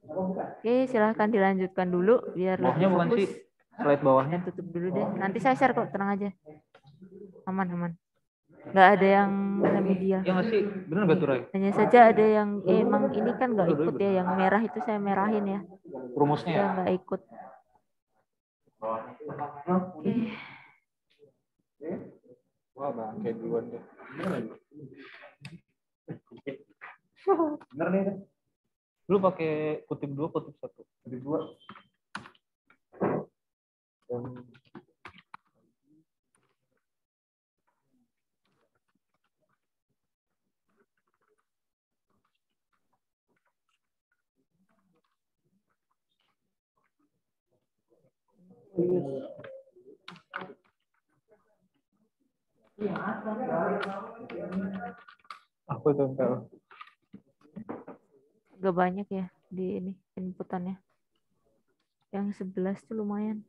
Oke, silahkan dilanjutkan dulu biar Bawahnya bukan sih, slide bawahnya. Tutup dulu deh. Nanti saya share kok, tenang aja. Aman. Nggak ada yang remedial. Ya nggak sih, bener nggak tuh Ray? Hanya saja ada yang emang ini kan nggak ikut ya, yang merah itu saya merahin ya. Rumusnya ya? Saya nggak ikut. Wah bang, kayak duluan deh. Bener nih. Lu pakai kutip 2, kutip 1. Kutip 2. Apa itu tahu? Gak banyak ya di ini inputannya. Yang 11 tuh lumayan.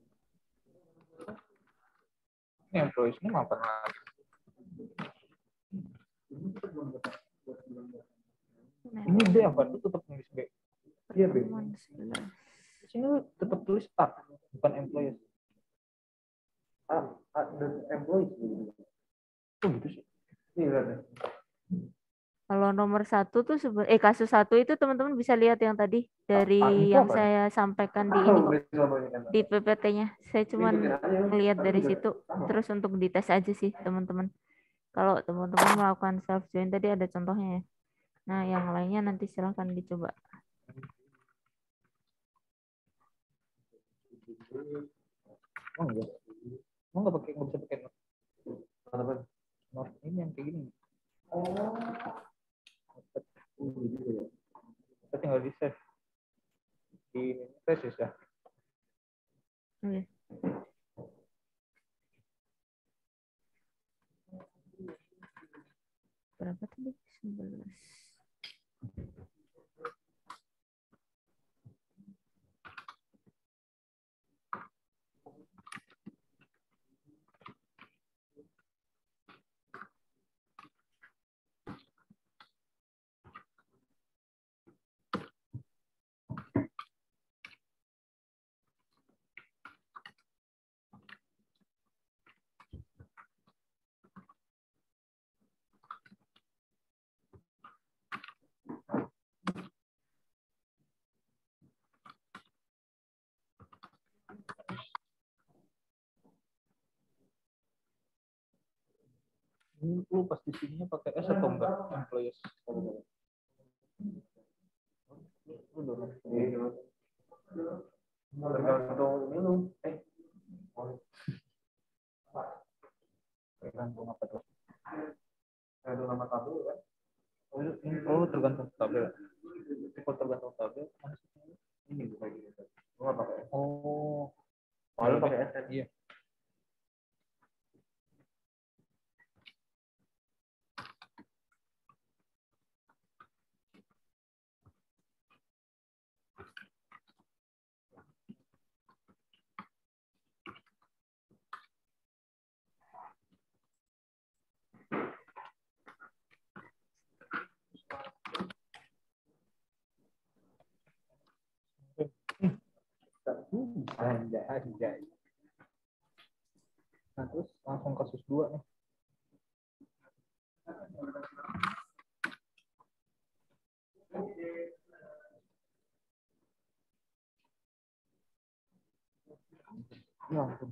Ini employees-nya mapan lagi. Ini B apa? Itu tetap nulis B. Iya B. Di sini tetap tulis A, bukan employees. A dan employees. Oh gitu sih. Iya ada. Kalau nomor satu tuh kasus satu itu teman-teman bisa lihat yang tadi dari itu yang apa? saya sampaikan di ini kok, di PPT-nya. Saya cuma lihat dari situ. Terus untuk dites aja sih teman-teman. Kalau teman-teman melakukan self join tadi ada contohnya ya. Nah, yang lainnya nanti silahkan dicoba. Oh enggak. Mau nggak bisa pakai not ini yang kayak gini. Kita tinggal di save di tesis ya. Oke. Berapa tadi? 11. Ini lu pas di sininya pakai S atau enggak employees? Tergantung ini lu. Tergantung apa tuh? Tergantung nama tabel kan? Oh, tergantung tabel. Kalau tergantung tabel, ini bukan gitu. Oh, kalau pakai S. Iya. Anjay. Nah, terus langsung kasus 2 nih. Ya ampun.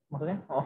Maksudnya? Oh.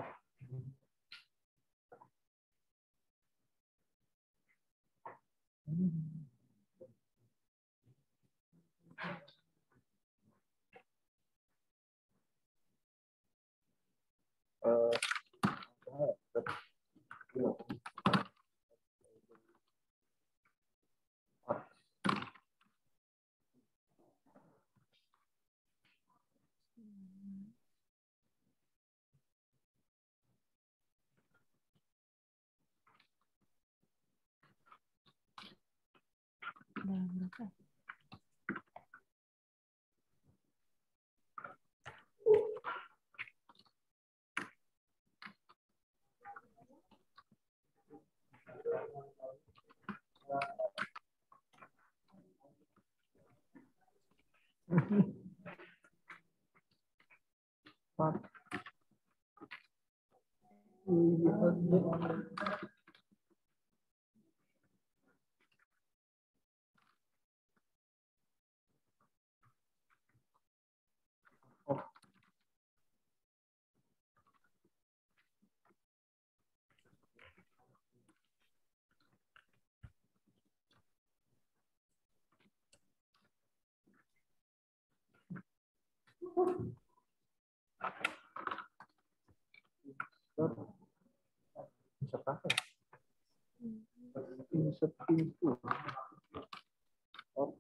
Berapa? Bisa pakai. Insert pintu. Oh,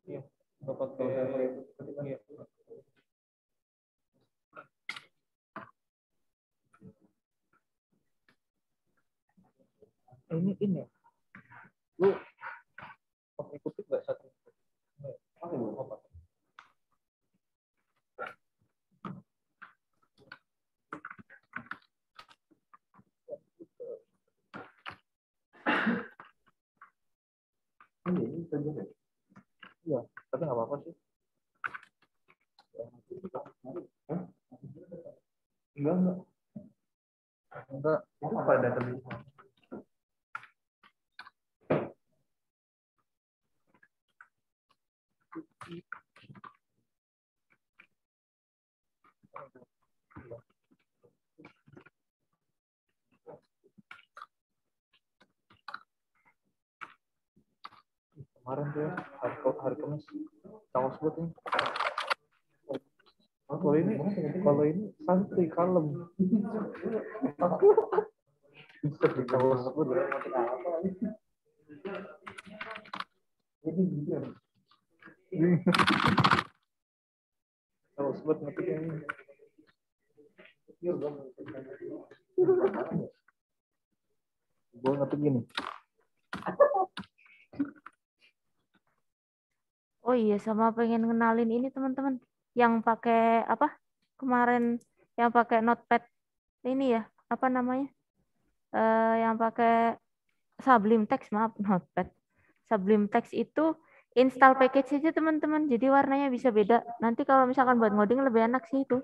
iya. Nggak pakai. Iya. Ini lu pakai kutip nggak satu? Pakai apa? Iya, ini saja deh. Iya, tapi nggak apa-apa sih. Hah? Enggak. Enggak, itu pada tulisan. Kemarin tuh hari Kamis cawas buat ini. Kalau ini santai kalem. Bisa di cawas buat. Ini gitu. Cawas buat ngetik ini. Gue ngetik gini. Oh iya, sama pengen kenalin ini teman-teman yang pakai apa kemarin yang pakai notepad ini ya apa namanya yang pakai Sublime Text maaf notepad Sublime Text itu install package aja teman-teman jadi warnanya bisa beda nanti kalau misalkan buat ngoding lebih enak sih itu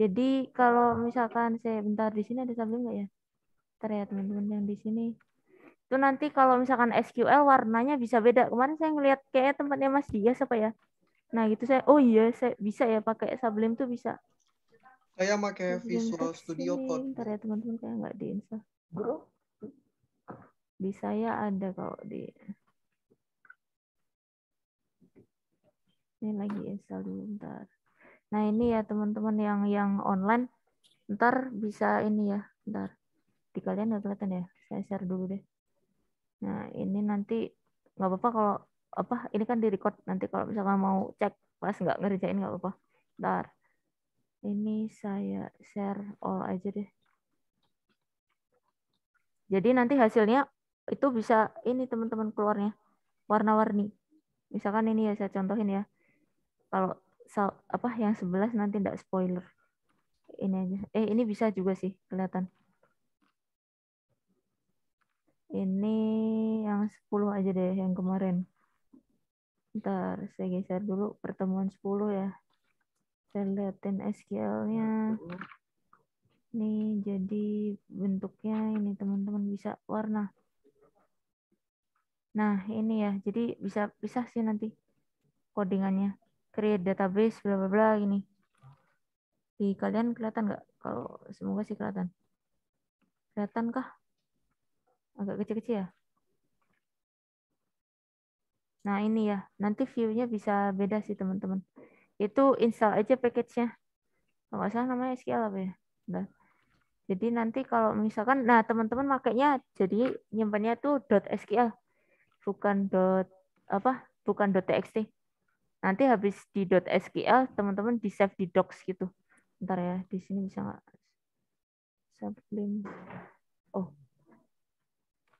jadi kalau misalkan saya bentar di sini ada Sublime nggak ya bentar ya teman-teman yang di sini itu nanti kalau misalkan SQL warnanya bisa beda kemarin saya ngeliat kayak tempatnya Mas Dias apa ya. Nah gitu saya, oh iya saya bisa ya pakai Sublime tuh bisa. Saya pakai Sublime Visual Text Studio ini, Code. bentar ya teman-teman kayak nggak diinstal. Di saya ada kalau di ini lagi install dulu bentar. Nah ini ya teman-teman yang online, ntar bisa ini ya, bentar. Di kalian nggak kelihatan ya? Saya share dulu deh. Nah ini nanti nggak apa-apa kalau apa ini kan di record nanti kalau misalkan mau cek pas nggak ngerjain nggak apa-apa. Bentar. Ini saya share all aja deh. Jadi nanti hasilnya itu bisa ini teman-teman keluarnya warna-warni. Misalkan ini ya saya contohin ya. Kalau apa yang 11 nanti enggak spoiler. Ini aja. Ini bisa juga sih kelihatan. Ini yang 10 aja deh yang kemarin. Ntar saya geser dulu pertemuan 10 ya. Saya liatin SQL-nya. Nih jadi bentuknya ini teman-teman bisa warna. Nah, ini ya. Jadi bisa sih nanti codingannya. Create database bla bla bla ini. Di kalian kelihatan nggak? Kalau semoga sih kelihatan. Kelihatan kah? Agak kecil-kecil ya. Nah, ini ya. Nanti view-nya bisa beda sih, teman-teman. Itu install aja package-nya. Kalau nggak salah namanya SQL apa ya? Nah, jadi nanti kalau misalkan, nah teman-teman makanya jadi nyimpannya tuh .sql, bukan apa? Bukan .txt. Nanti habis di .sql, teman-teman di save di docs gitu. Ntar ya, di sini bisa nggak? Sublime. Oh,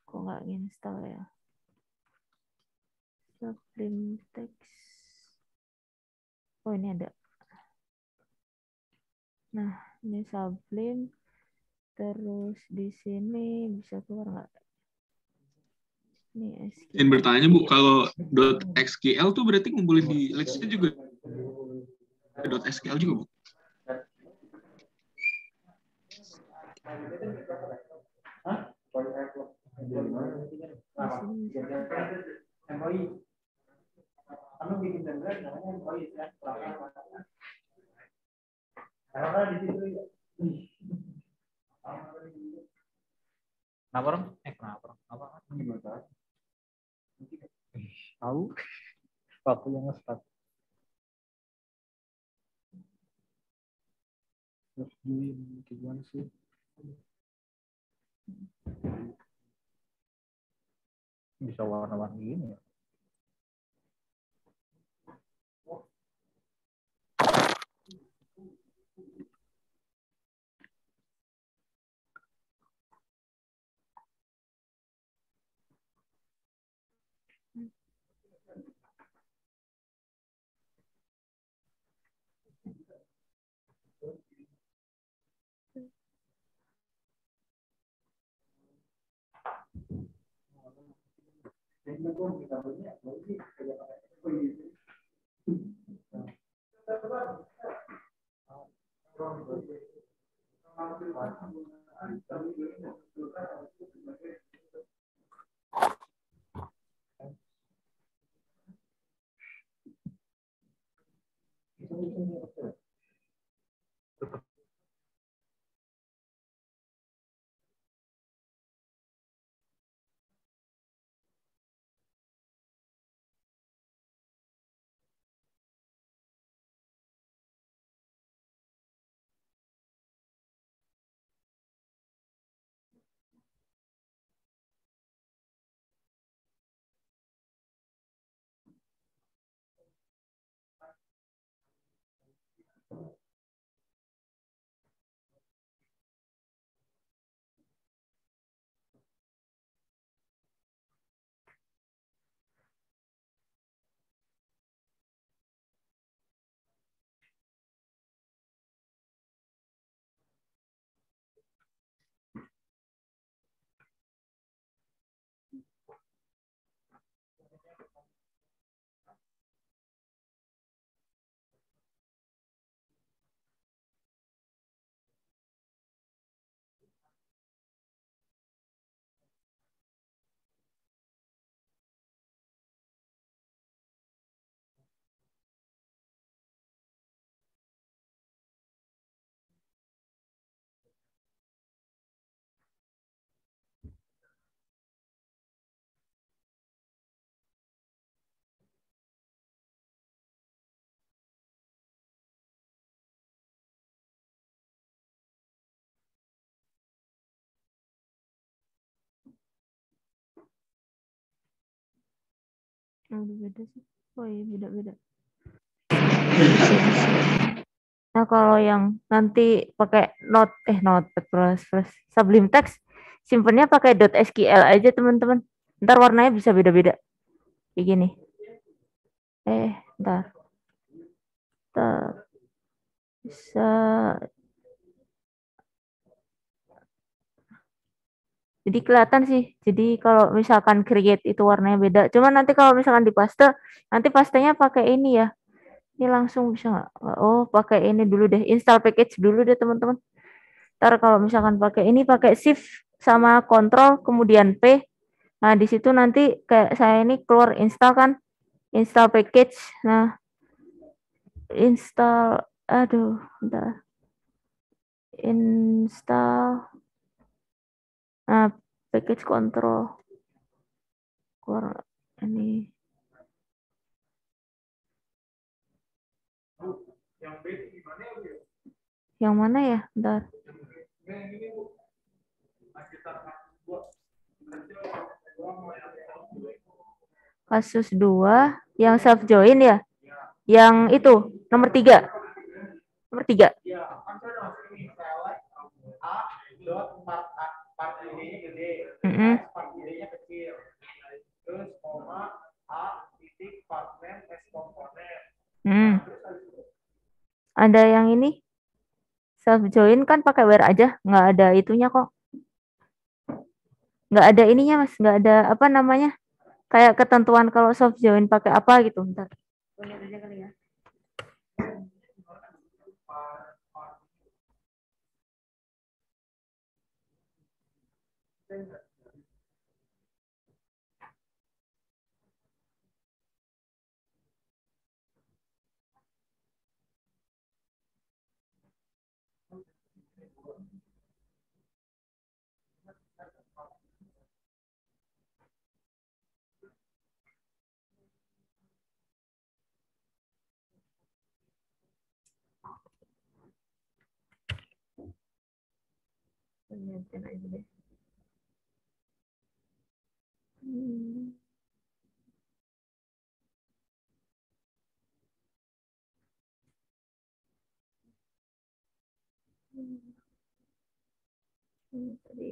kok nggak install ya? Sublime Text. Oh, ini ada. Nah, ini Sublime. Terus di sini bisa keluar nggak? Ini SQL. Dan bertanya Bu, kalau .xql tuh berarti ngumpulin di Lexia juga? .sql juga Bu? Kenapa orang? Kenapa orang? Apa? Tahu? Waktu yang nge-start. Terus gimana sih? Bisa warna-warni gini ya? Beda sih. Oh iya, beda-beda. Nah, kalau yang nanti pakai Notepad++, Sublime Text, simpennya pakai .sql aja, teman-teman. Ntar warnanya bisa beda-beda. Kayak gini. Ntar. Bisa. Jadi kelihatan sih. Jadi kalau misalkan create itu warnanya beda. Cuma nanti kalau misalkan di paste, nanti pastenya pakai ini ya. Ini langsung bisa nggak? Oh, pakai ini dulu deh. Install package dulu deh, teman-teman. Ntar kalau misalkan pakai ini, pakai shift sama kontrol, kemudian P. Nah, di situ nanti kayak saya ini keluar install kan. Install package. Nah, install. Aduh, bentar. Install. Nah, package control. Keluar ini. Yang mana ya? Bentar. Kasus 2 yang self join ya? Yang itu nomor 3. Nomor 3. Ada yang ini self join kan pakai where aja, nggak ada itunya kok. Nggak ada ininya mas, nggak ada apa namanya, kayak ketentuan kalau self join pakai apa gitu. Bentar. Lihat aja kali ya. Lihatin aja deh. Tadi.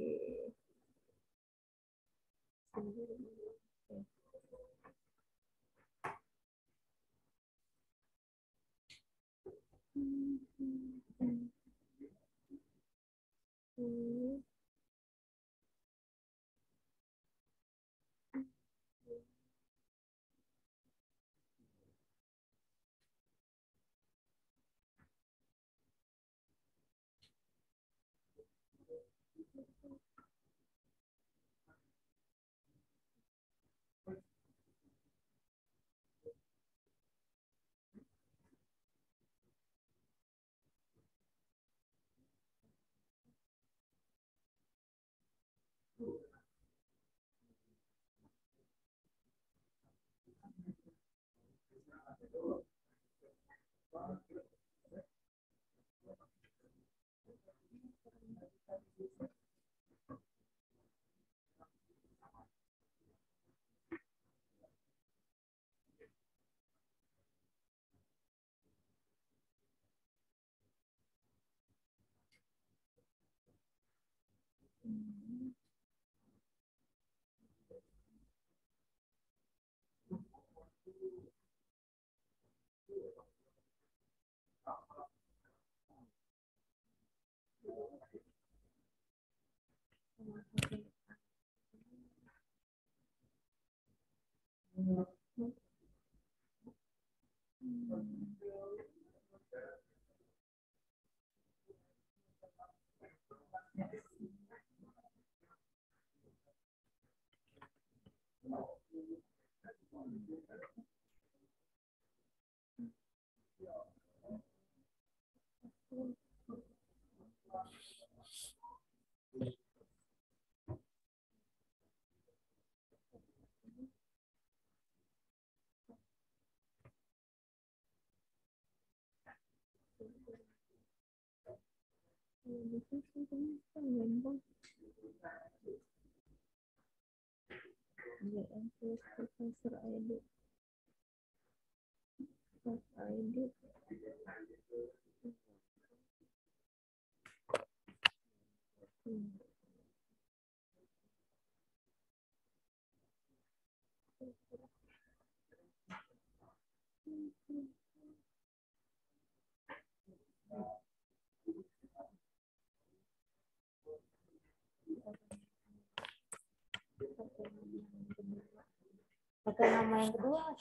Pakai nama yang kedua,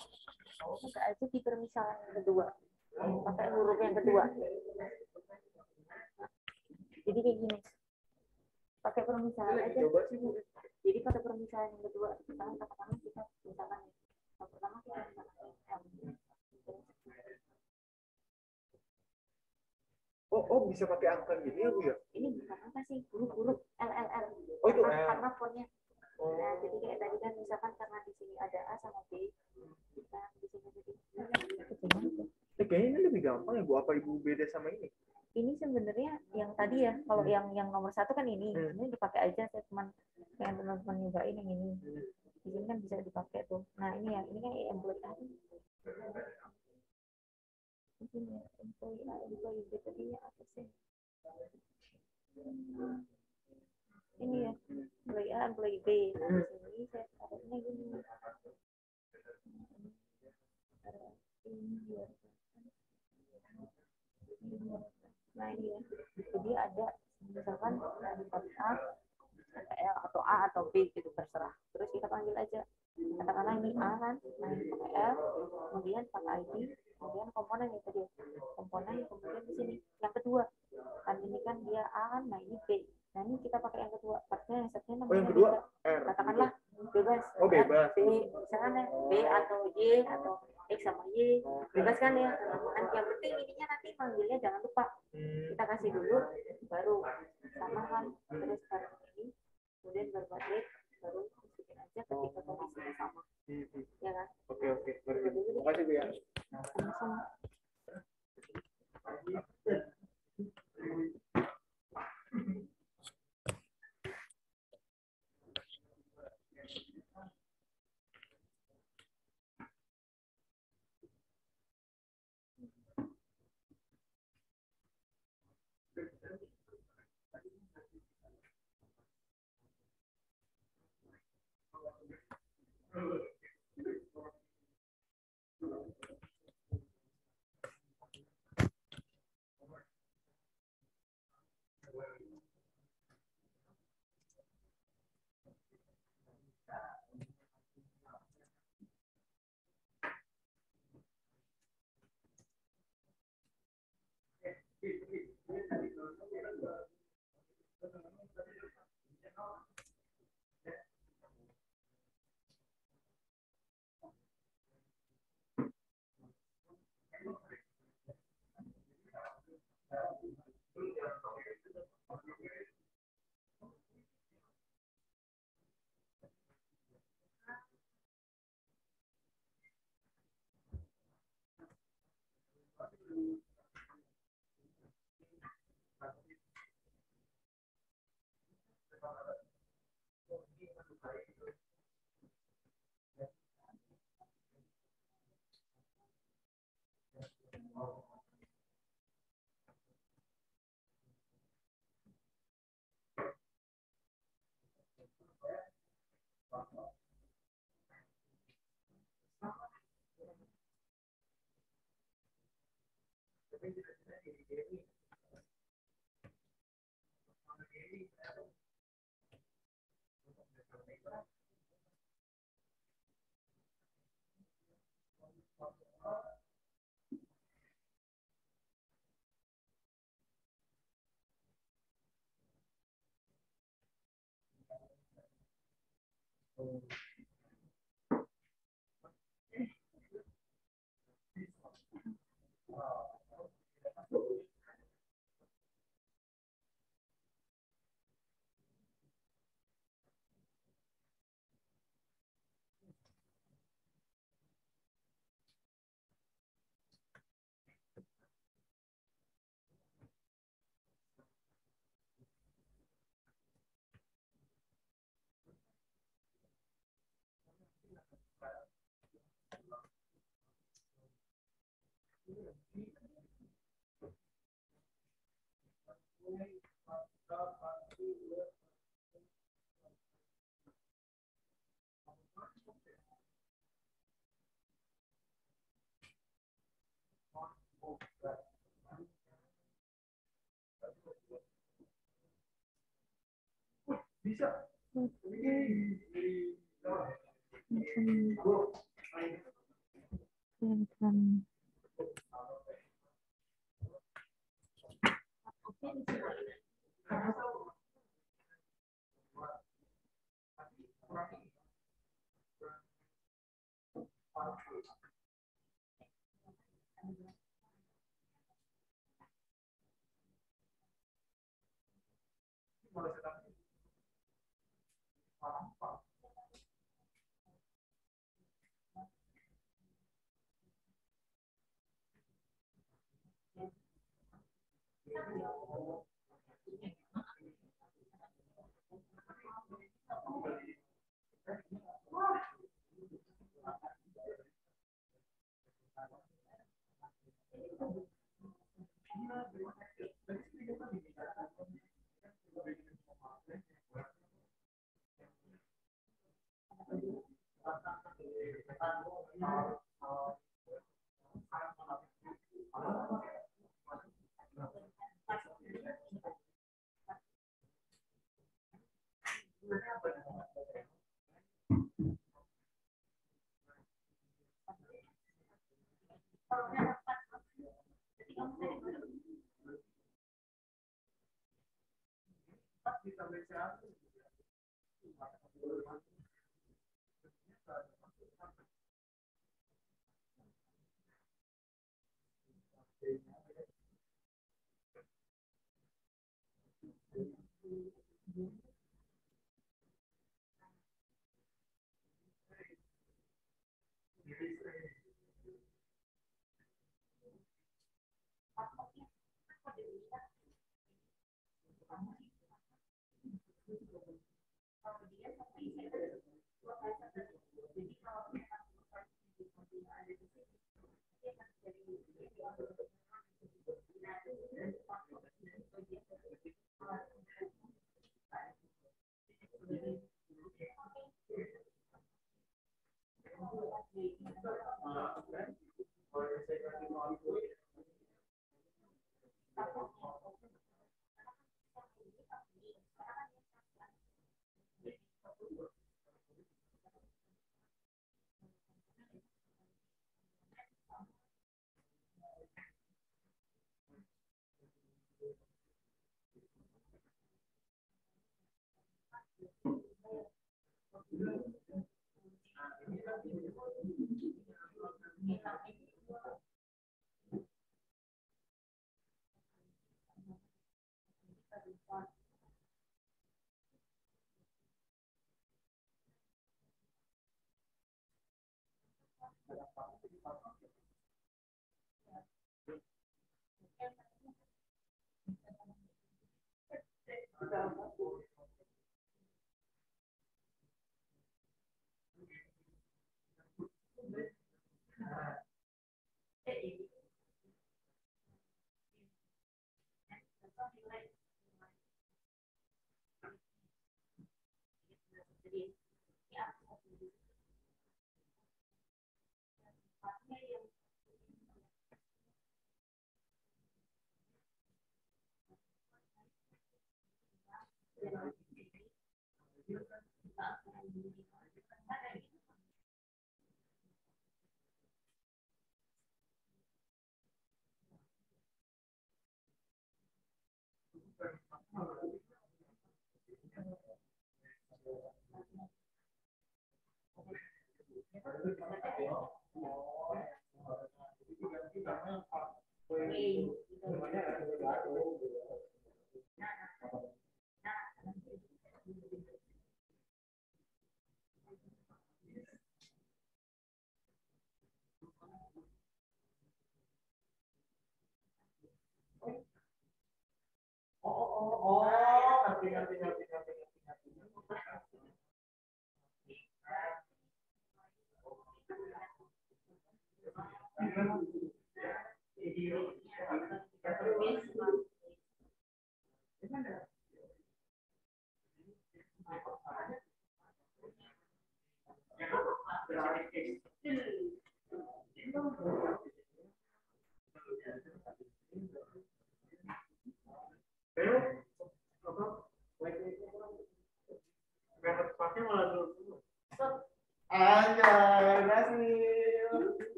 pakai aja di permisalan yang kedua, pakai huruf yang kedua. Jadi kayak gini, pakai permisalan aja. Jadi pakai permisalan yang kedua. Misalkan katakanlah kita misalkan yang pertama kita misalkan Oh bisa pakai angka gini ya Bu ya? ini bukan angka sih, huruf LLL. Oh itu karena fontnya. Nah, jadi kayak tadi kan misalkan karena di sini ada A sama B, kita di sini jadi kayaknya ini lebih gampang ya Bu, apa Ibu beda sama ini? ini sebenarnya yang tadi ya, kalau yang nomor 1 kan ini dipakai aja, saya cuman pengen teman-teman nyobain yang ini. Di sini kan bisa dipakai tuh. Nah ini ya, ini kan employee A. Mungkin ya, employee A, employee B tadi ya apa sih? Ini ya, employee A, employee B. Nah di sini saya taruhnya gini. Nah ini ya, jadi ada misalkan dari A, L atau A atau B gitu terserah. Terus kita panggil aja. Katakanlah ini A kan, nah ini pakai L, kemudian pakai ID, kemudian komponen itu dia. Komponen kemudian di sini yang kedua. Kan ini kan dia A kan, nah ini B. Nah ini kita pakai yang kedua. Partnya yang satunya namanya yang kedua R. Katakanlah bebas. Oh bebas. B, misalkan ya, B atau Y atau X sama Y, bebas kan ya. Nah, yang penting ininya nanti panggilnya jangan lupa. Kita kasih dulu, baru sama kan, terus taruh ini, kemudian berbalik, baru masukin aja ketika kondisinya sama. Ya kan? Oke. Terima kasih Bu ya. Sama-sama.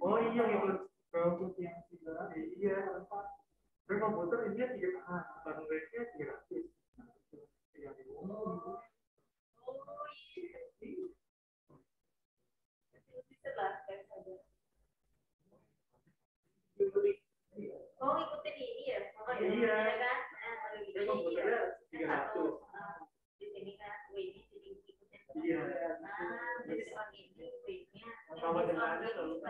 Oh iya gitu. Kalau yang iya. Tapi komputer ini baterainya 300. Oh, ikutin ini ya? Iya. Kan? Komputernya 300. Di sini kan, ini jadi ikutin. Iya. Jadi orang ini, weight-nya. Sama dengannya loh.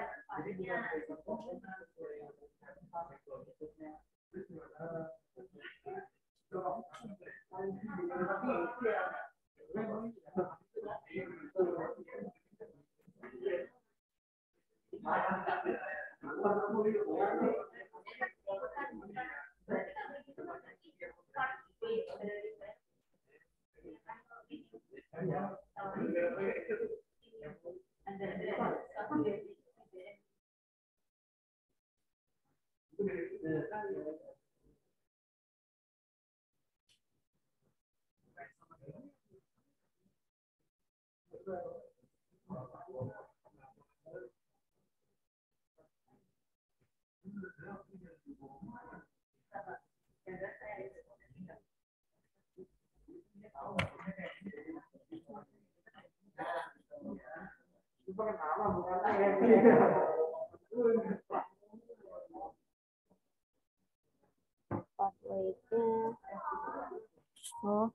Oh.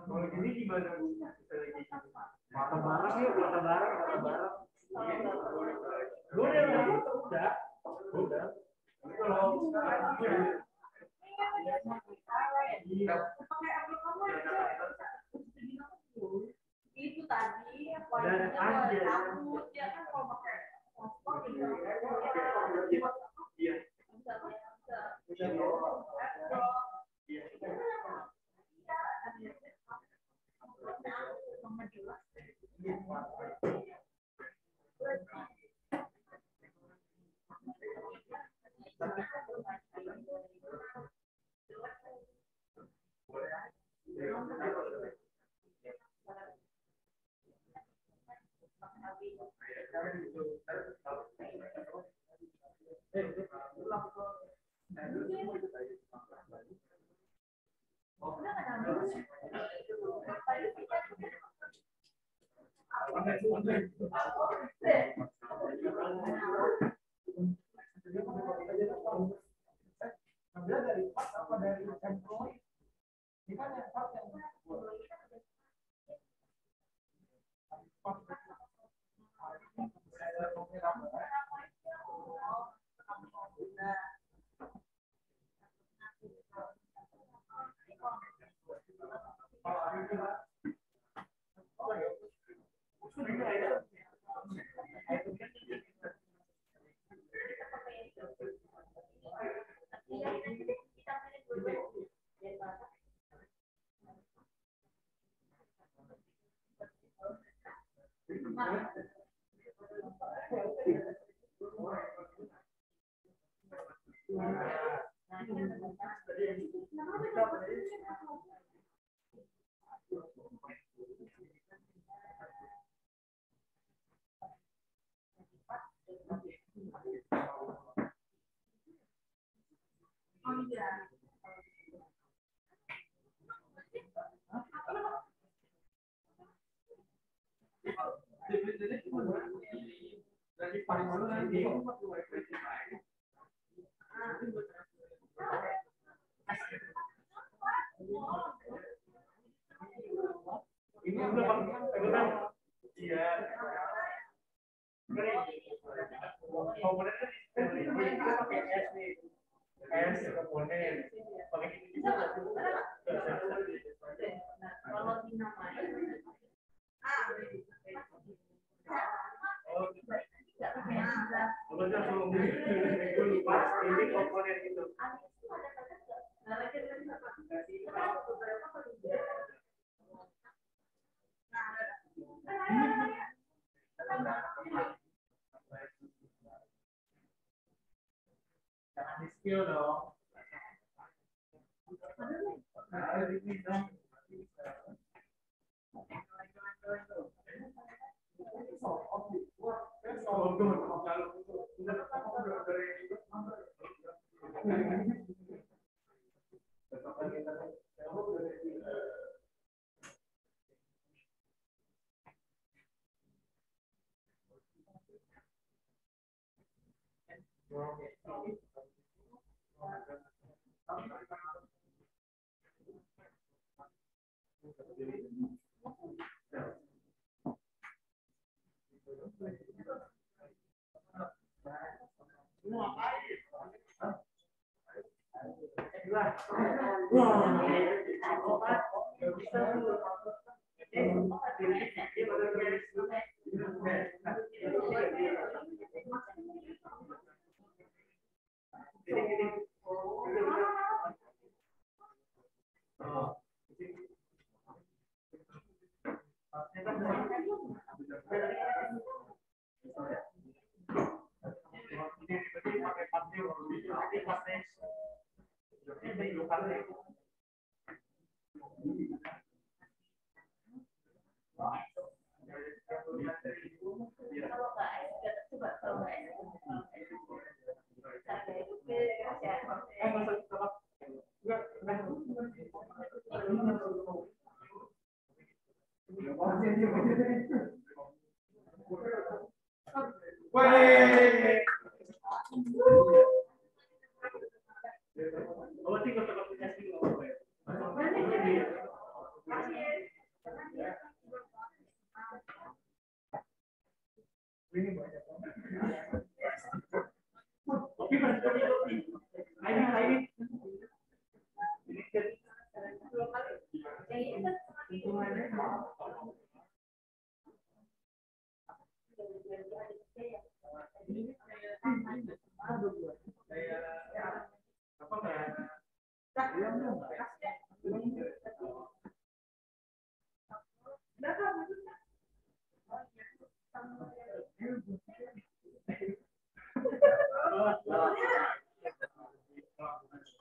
Kalau gini gimana Bu? Mata bareng yuk, mata bareng, mata bareng. Udah. Kalau itu tadi dan aja ya kan kalau pakai transport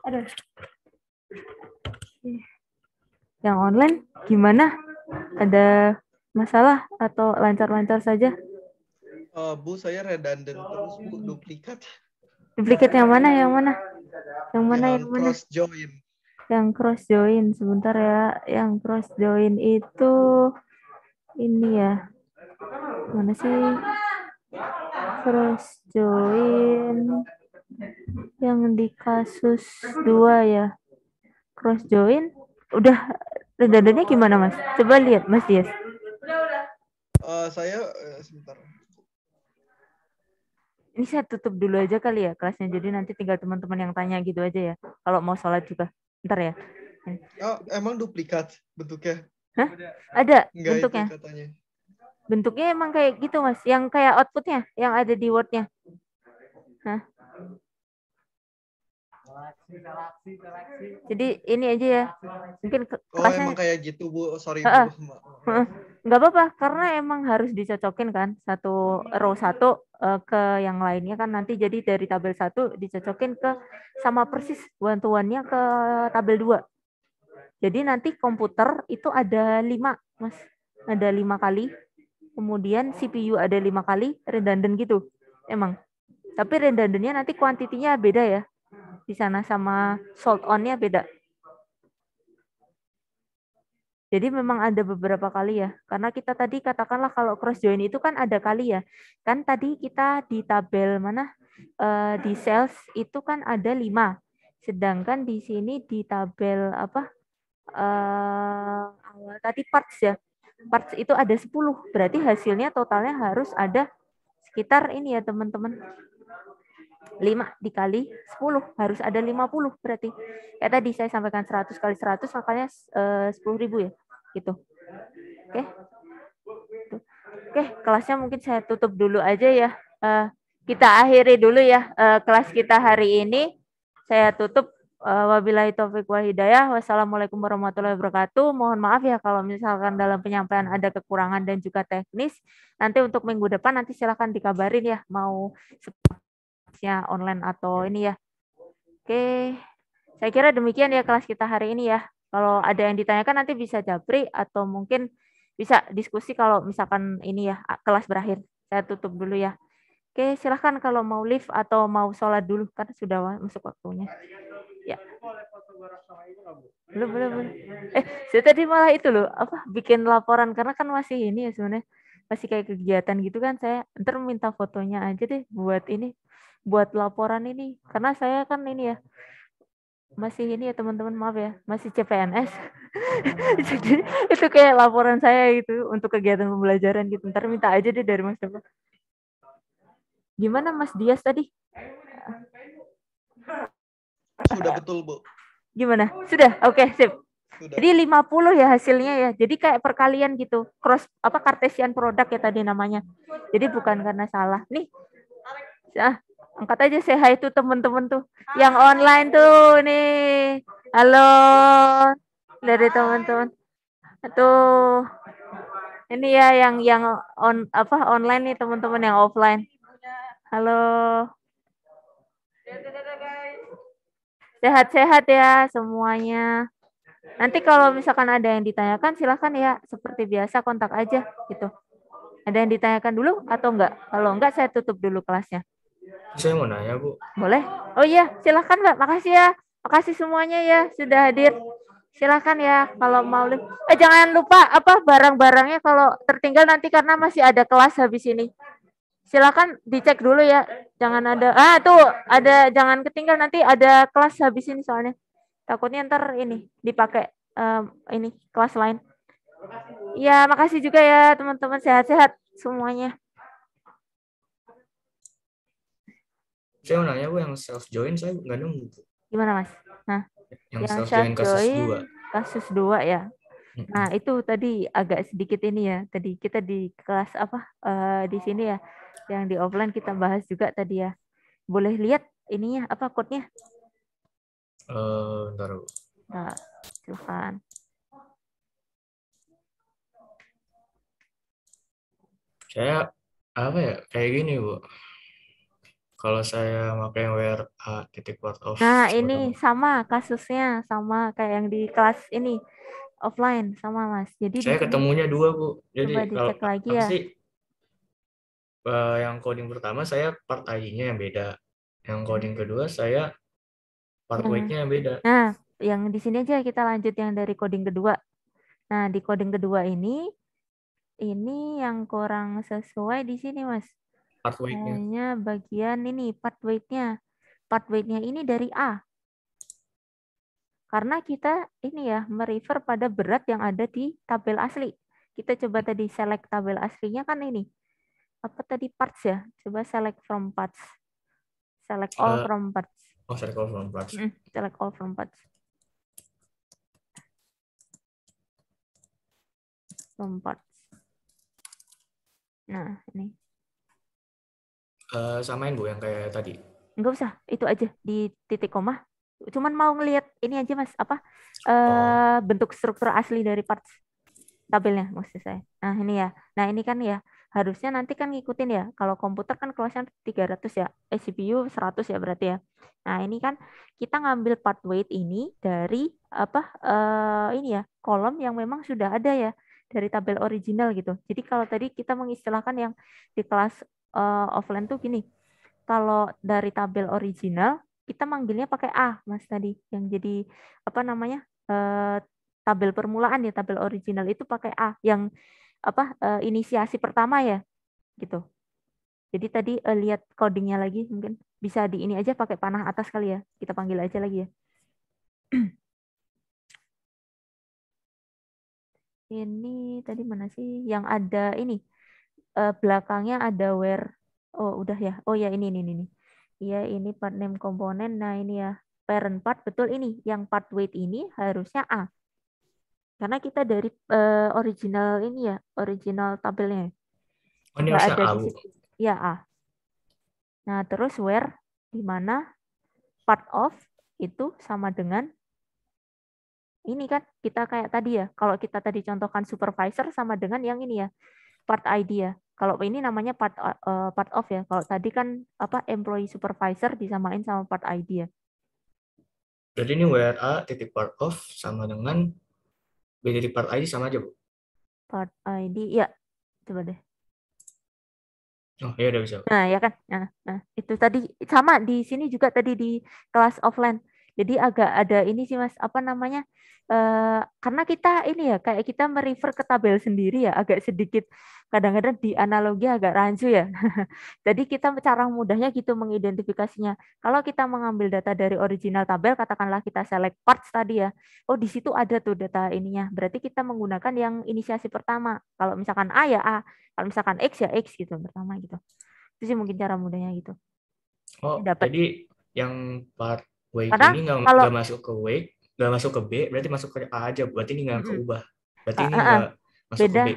Aduh. Yang online gimana? Ada masalah atau lancar-lancar saja? Bu, saya redundant terus, Bu, duplikat. Duplikat yang mana? Yang mana? Yang mana? Yang Yang mana? cross join. Yang cross join. Sebentar ya. Yang cross join itu ini ya. Mana sih? Cross join yang di kasus 2 ya. Cross join udah redundannya gimana, Mas? Coba lihat, Mas Dias. Saya sebentar. Ini saya tutup dulu aja kali ya kelasnya. Jadi nanti tinggal teman-teman yang tanya gitu aja ya. Kalau mau sholat juga. Bentar ya. Oh, emang duplikat bentuknya? Hah? Ada Enggak bentuknya. itu katanya. Bentuknya emang kayak gitu, Mas. Yang kayak outputnya, yang ada di Word-nya. Hah? Jadi ini aja ya. Mungkin kelasnya... emang kayak gitu, Bu. Sorry, Bu. Nggak apa-apa, karena emang harus dicocokin kan. Satu row satu ke yang lainnya kan nanti jadi dari tabel 1 dicocokin ke sama persis one-to-one-nya ke tabel 2. Jadi nanti komputer itu ada 5, Mas. Ada 5 kali. Kemudian CPU ada 5 kali, redundant gitu. Emang. Tapi redundantnya nanti kuantitinya beda ya. di sana sama sold on-nya beda. Jadi memang ada beberapa kali ya. Karena kita tadi katakanlah kalau cross join itu kan ada kali ya. Kan tadi kita di tabel mana? Di sales itu kan ada 5. Sedangkan di sini di tabel apa? Awal tadi parts ya. Parts itu ada 10. Berarti hasilnya totalnya harus ada sekitar ini ya teman-teman. 5 dikali 10 harus ada 50 berarti. Kayak tadi saya sampaikan 100 kali 100 makanya 10.000 ya. Gitu. Oke. Oke, kelasnya mungkin saya tutup dulu aja ya. Kita akhiri dulu ya kelas kita hari ini. Saya tutup. Wabillahi taufiq wal hidayah. Wassalamualaikum warahmatullahi wabarakatuh. Mohon maaf ya kalau misalkan dalam penyampaian ada kekurangan dan juga teknis. Nanti untuk minggu depan nanti silakan dikabarin ya mau online atau ini ya. Oke, saya kira demikian ya kelas kita hari ini ya. Kalau ada yang ditanyakan nanti bisa japri atau mungkin bisa diskusi kalau misalkan ini ya kelas berakhir. Saya tutup dulu ya. Oke, silahkan kalau mau live atau mau sholat dulu kan sudah masuk waktunya. Ya. Belum. Saya tadi malah itu loh, bikin laporan karena kan masih ini ya sebenarnya masih kayak kegiatan gitu kan saya ntar minta fotonya aja deh buat laporan ini karena saya kan ini ya masih ini ya teman-teman maaf ya masih CPNS jadi itu kayak laporan saya gitu untuk kegiatan pembelajaran gitu ntar minta aja deh dari Mas Dewa. Gimana Mas Dias tadi? Sudah betul, Bu. Gimana? Sudah? Oke, sip. Sudah. Jadi 50 ya hasilnya ya. Jadi kayak perkalian gitu. Cross Cartesian product ya tadi namanya. Jadi bukan karena salah. Nih. Angkat aja say hi tuh teman-teman tuh. Yang online tuh nih. Halo. Dari teman-teman. Tuh. Ini ya yang online nih teman-teman yang offline. Halo. Sehat-sehat ya semuanya. Nanti kalau misalkan ada yang ditanyakan silahkan ya seperti biasa kontak aja gitu. Ada yang ditanyakan dulu atau enggak? Kalau enggak saya tutup dulu kelasnya. Saya mau nanya, Bu. Boleh? Oh iya, silahkan Mbak. Makasih ya. Makasih semuanya ya sudah hadir. Silahkan ya kalau mau. Jangan lupa barang-barangnya kalau tertinggal nanti karena masih ada kelas habis ini. Silakan dicek dulu ya. Jangan ada tuh ada jangan ketinggal nanti ada kelas habis ini soalnya. Takutnya ntar ini dipakai ini kelas lain. Ya, makasih juga ya teman-teman sehat-sehat semuanya. Saya mau nanya, Bu, yang self join saya nggak nemu. Gimana, Mas? Nah, yang self join kasus 2 ya. Nah, itu tadi agak sedikit ini ya. Tadi kita di kelas di sini ya. Yang di offline kita bahas juga tadi ya. Boleh lihat ininya code-nya? Bentar, Bu. Nah, silakan. Saya kayak gini, Bu. Kalau saya pakai WRA.word Nah, ini sama kasusnya, sama kayak yang di kelas ini offline sama Mas. Jadi saya ketemunya 2, Bu. Jadi coba dicek lagi ya. Yang coding pertama saya part ID-nya yang beda. Yang coding kedua saya part weight-nya yang beda. Nah, yang di sini aja kita lanjut yang dari coding kedua. Nah, di coding kedua ini yang kurang sesuai di sini, Mas. Part weight-nya. Hanya bagian ini part weight-nya. Part weight-nya ini dari A. Karena kita ini ya merefer pada berat yang ada di tabel asli. Kita coba tadi select tabel aslinya kan ini. Apa tadi parts ya? Coba select from parts. Select all from parts. Select all from parts. Select all from parts. From parts. Nah, ini. Samain, Bu, yang kayak tadi. Enggak usah, itu aja di titik koma. Cuman mau ngelihat ini aja Mas, bentuk struktur asli dari parts tabelnya maksud saya. Nah, ini ya. Nah, ini kan ya harusnya nanti kan ngikutin ya. Kalau komputer kan kelasnya 300 ya. CPU 100 ya berarti ya. Nah, ini kan kita ngambil part weight ini dari ini ya, kolom yang memang sudah ada ya dari tabel original gitu. Jadi kalau tadi kita mengistilahkan yang di kelas offline tuh gini. Kalau dari tabel original kita manggilnya pakai A, Mas tadi. Yang jadi apa namanya? Tabel permulaan ya, tabel original itu pakai A yang inisiasi pertama ya, gitu. Jadi tadi lihat codingnya lagi, mungkin bisa di ini aja pakai panah atas kali ya. Kita panggil aja lagi ya. Ini tadi mana sih? Yang ada ini belakangnya ada where. Oh udah ya. Oh ya ini. Iya ini part name komponen. Nah ini ya parent part betul ini. Yang part weight ini harusnya A. Karena kita dari original ini ya, original tabelnya. Oh, ini Nggak harusnya ada A, di Bu. situ. Ya A. Nah terus where di mana part of itu sama dengan ini kan kita kayak tadi ya. Kalau kita tadi contohkan supervisor sama dengan yang ini ya, part ID ya. Kalau ini namanya part of ya. Kalau tadi kan employee supervisor disamain sama part ID ya. Jadi ini where A titik part of sama dengan B titik part ID sama aja, Bu. Part ID ya. Coba deh. Oh, ya udah bisa, Bu. Nah, ya kan. Nah, itu tadi sama di sini juga tadi di kelas offline. Jadi agak ada ini sih Mas, apa namanya? Karena kita ini ya kayak kita merefer ke tabel sendiri ya, agak sedikit kadang-kadang di analogi agak rancu ya. Jadi kita cara mudahnya gitu mengidentifikasinya. Kalau kita mengambil data dari original tabel, katakanlah kita select parts tadi ya. Oh, di situ ada tuh data ininya. Berarti kita menggunakan yang inisiasi pertama. Kalau misalkan A ya A, kalau misalkan X ya X gitu pertama gitu. Itu sih mungkin cara mudahnya gitu. Oh, Dapat. jadi yang part weight Karena ini kalau nggak masuk ke weight, nggak masuk ke B, berarti masuk ke A aja. Berarti ini nggak keubah. Berarti ini nggak masuk ke beda, B.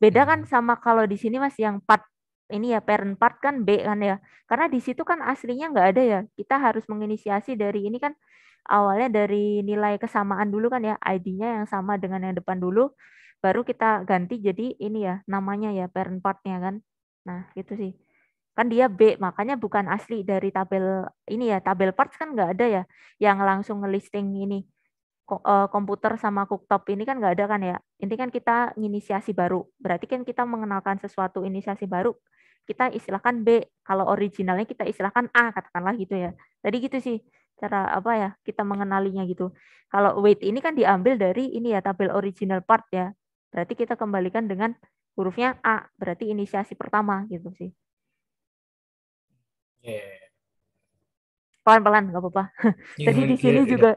beda kan sama kalau di sini Mas yang part ini ya parent part kan B kan ya. Karena di situ kan aslinya nggak ada ya. Kita harus menginisiasi dari ini kan awalnya dari nilai kesamaan dulu kan ya, ID-nya yang sama dengan yang depan dulu, baru kita ganti jadi ini ya namanya ya parent part-nya kan. Nah gitu sih. Kan dia B, makanya bukan asli dari tabel ini ya, tabel parts kan nggak ada ya, yang langsung ngelisting ini komputer sama cooktop ini kan nggak ada kan ya. Ini kan kita inisiasi baru. Berarti kan kita mengenalkan sesuatu inisiasi baru. Kita istilahkan B. Kalau originalnya kita istilahkan A, katakanlah gitu ya. Tadi gitu sih cara apa ya kita mengenalinya gitu. Kalau weight ini kan diambil dari ini ya tabel original part ya. Berarti kita kembalikan dengan hurufnya A. Berarti inisiasi pertama gitu sih. Pelan-pelan nggak apa-apa. Tadi di sini juga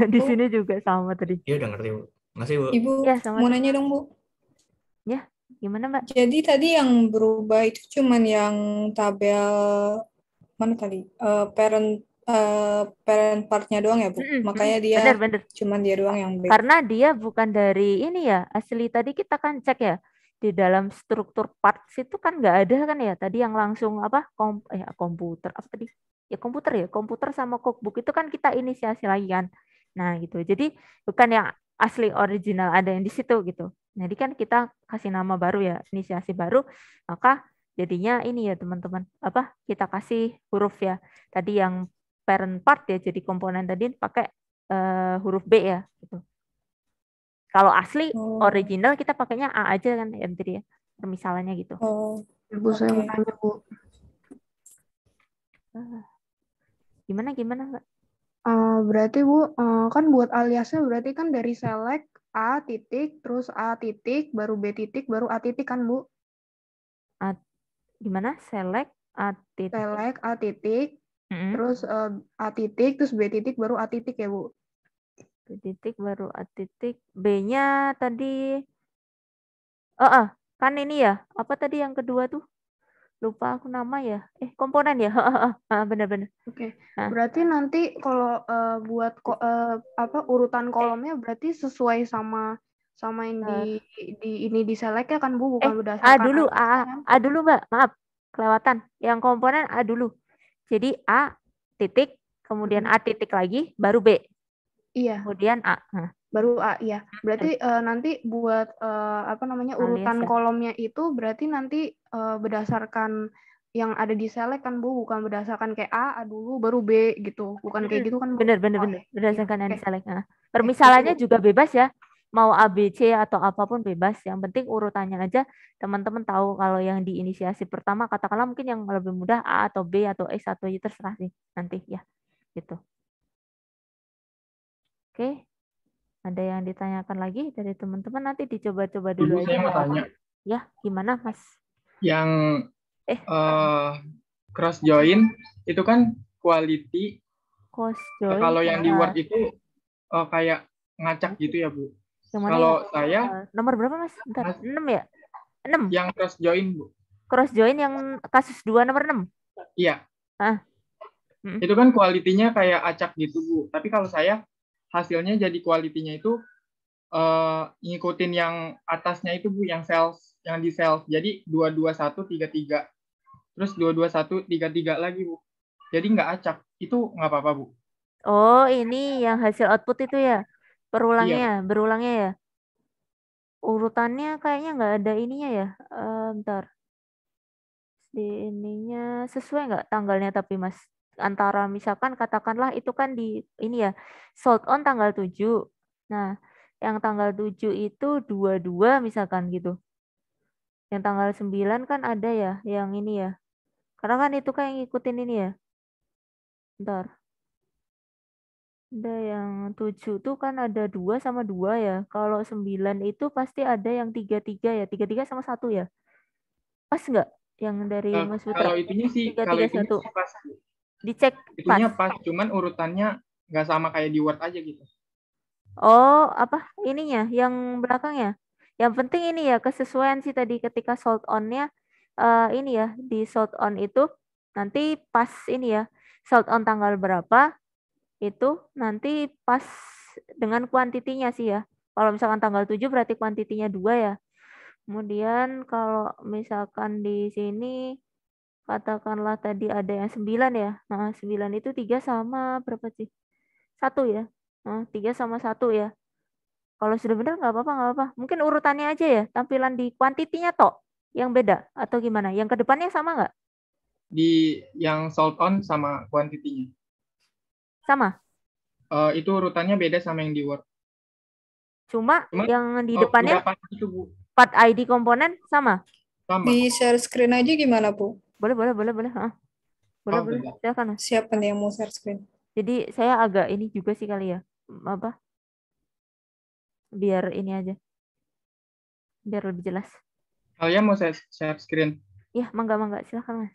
di sini juga sama tadi. Iya udah ngerti, Bu. Makasih, Bu. Ibu, Ya, sama. mau nanya dong, Bu. Ya, gimana, Mbak? Jadi tadi yang berubah itu cuman yang tabel mana tadi? Parent part-nya doang ya, Bu? Makanya dia bener. cuman dia doang yang beda. Karena dia bukan dari ini ya, asli tadi kita kan cek ya, di dalam struktur parts itu kan nggak ada kan ya, tadi yang langsung komputer, apa tadi? Ya komputer sama cookbook itu kan kita inisiasi lagi kan. Nah gitu, jadi bukan yang asli original ada yang di situ gitu. Jadi kan kita kasih nama baru ya, inisiasi baru, maka jadinya ini ya teman-teman, kita kasih huruf ya. Tadi yang parent part ya, jadi komponen tadi pakai huruf B ya gitu. Kalau asli original kita pakainya A aja kan ya tadi ya, permisalannya gitu. Bu saya mau tanya, Bu. Gimana Mbak? Berarti Bu, kan buat aliasnya berarti kan dari select A titik, terus A titik, baru B titik, baru A titik kan Bu? Gimana? Select A titik. Select A titik, terus A titik, terus B titik, baru A titik ya Bu? B titik, baru A titik. B-nya tadi, kan ini ya, apa tadi yang kedua tuh? Lupa aku nama ya. Komponen ya. Benar-benar. Oke. Berarti nanti kalau buat urutan kolomnya berarti sesuai sama yang di select ya kan Bu, bukan berdasarkan A dulu Mbak. Maaf, kelewatan. Yang komponen A dulu. Jadi A titik, kemudian A titik lagi, baru B. Iya. Kemudian A. Baru A ya. Berarti nanti buat urutan kolomnya itu berarti nanti berdasarkan yang ada di select kan Bu, bukan berdasarkan kayak A dulu baru B gitu. Bukan kayak gitu kan Bu? Benar. Berdasarkan yang di select. Permisalannya juga bebas ya. Mau A, B, C atau apapun bebas. Yang penting urutannya aja teman-teman tahu kalau yang diinisiasi pertama katakanlah mungkin yang lebih mudah A atau B atau X atau Y terserah sih nanti ya. gitu. Oke, ada yang ditanyakan lagi dari teman-teman, nanti dicoba-coba dulu Ibu, aja. saya mau tanya. Ya, gimana Mas? Yang Eh. Cross join itu kan quality. Cross join. Kalau yang di Word itu kayak ngacak gitu ya, Bu. Yang mana Kalau ya? saya Nomor berapa Mas? Bentar, 6 ya? 6. Yang cross join, Bu. Cross join yang kasus 2 nomor 6. Iya. Itu kan kualitinya kayak acak gitu, Bu. Tapi kalau saya hasilnya jadi kualitinya itu ngikutin yang atasnya itu, Bu, yang sales, yang di sales. Jadi 22133. Terus 22133 lagi, Bu. Jadi nggak acak. Itu nggak apa-apa, Bu. Oh, ini yang hasil output itu ya? Perulangnya, berulangnya ya? Urutannya kayaknya nggak ada ininya ya. Bentar. Di ininya sesuai nggak tanggalnya tapi Mas? Antara misalkan katakanlah itu kan di ini ya, sold on tanggal 7. Nah, yang tanggal 7 itu 22 misalkan gitu. Yang tanggal 9 kan ada ya, yang ini ya. Karena kan itu kan yang ngikutin ini ya. Bentar. Ada yang 7 tuh kan ada 2 sama 2 ya. Kalau 9 itu pasti ada yang 33 ya. 33 sama 1 ya. Pas nggak? Yang dari Mas Putra? Kalau itunya sih, kalau itunya sih pas. Dicek itunya pas, cuman urutannya nggak sama kayak di Word aja gitu. Oh, apa ininya? Yang belakangnya? Yang penting ini ya, kesesuaian sih tadi ketika sold on-nya ini ya, di sold on itu nanti pas ini ya, sold on tanggal berapa itu nanti pas dengan kuantitinya sih ya. Kalau misalkan tanggal 7 berarti kuantitinya 2 ya. Kemudian kalau misalkan di sini katakanlah tadi ada yang 9 ya. Nah, 9 itu 3 sama berapa sih? 1 ya. Nah, 3 sama 1 ya. Kalau sudah benar nggak apa-apa, nggak apa-apa. Mungkin urutannya aja ya, tampilan di kuantitinya toh yang beda atau gimana? Yang ke depannya sama nggak? Di yang sold on sama kuantitinya. Sama? Itu urutannya beda sama yang di Word. Cuma yang di depannya itu, part ID komponen sama? Sama. Di share screen aja gimana, Bu? Boleh. Boleh. Silakan. Siapa nih yang mau share screen? Jadi saya agak ini juga sih kali ya. Apa? Biar ini aja. Biar lebih jelas. Kalian mau share screen? Ya, mangga. Silakan, Mas.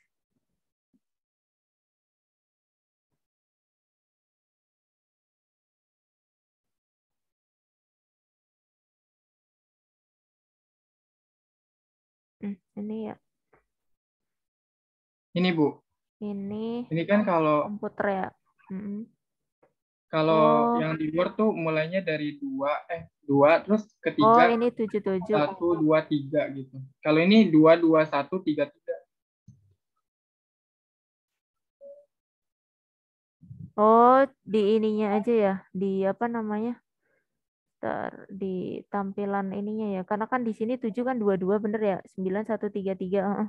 Ini ya. Ini, Bu. Ini kan kalau komputer ya. Kalau yang di Word tuh mulainya dari 2 terus ketiga. Oh, ini 77. 1 2 3 gitu. Kalau ini 2 2 1 3 3. Oh, di ininya aja ya, di apa namanya? Di tampilan ininya ya. Karena kan di sini 7 kan 22 bener ya. 9 1 3 3.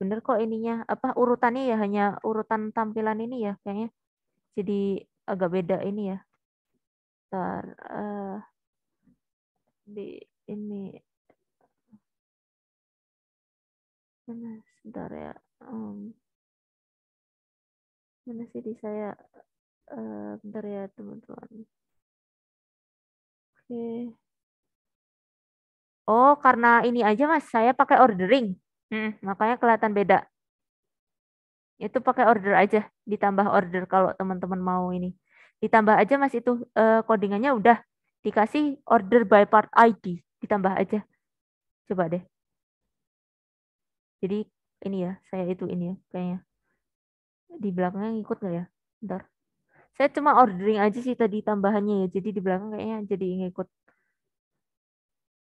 Bener kok ininya. Apa urutannya ya, hanya urutan tampilan ini ya kayaknya. Jadi agak beda ini ya. Di ini sebentar ya. Mana sih di saya? Bentar ya teman-teman. Oke. Oh, karena ini aja Mas, saya pakai ordering. Makanya kelihatan beda. Itu pakai order aja, ditambah order kalau teman-teman mau ini. Ditambah aja Mas itu codingannya udah dikasih order by part ID, ditambah aja. Coba deh. Jadi ini ya, saya itu ini ya kayaknya. Di belakangnya ngikut nggak ya? Bentar. Saya cuma ordering aja sih tadi tambahannya ya. Jadi di belakang kayaknya jadi ngikut.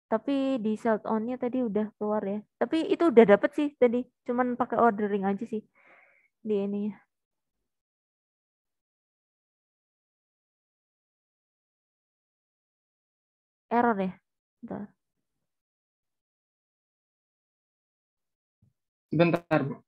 Tapi di sold on-nya tadi udah keluar ya. Tapi itu udah dapet sih tadi. Cuman pakai ordering aja sih di ini. Error ya. Bentar. Sebentar, Bu.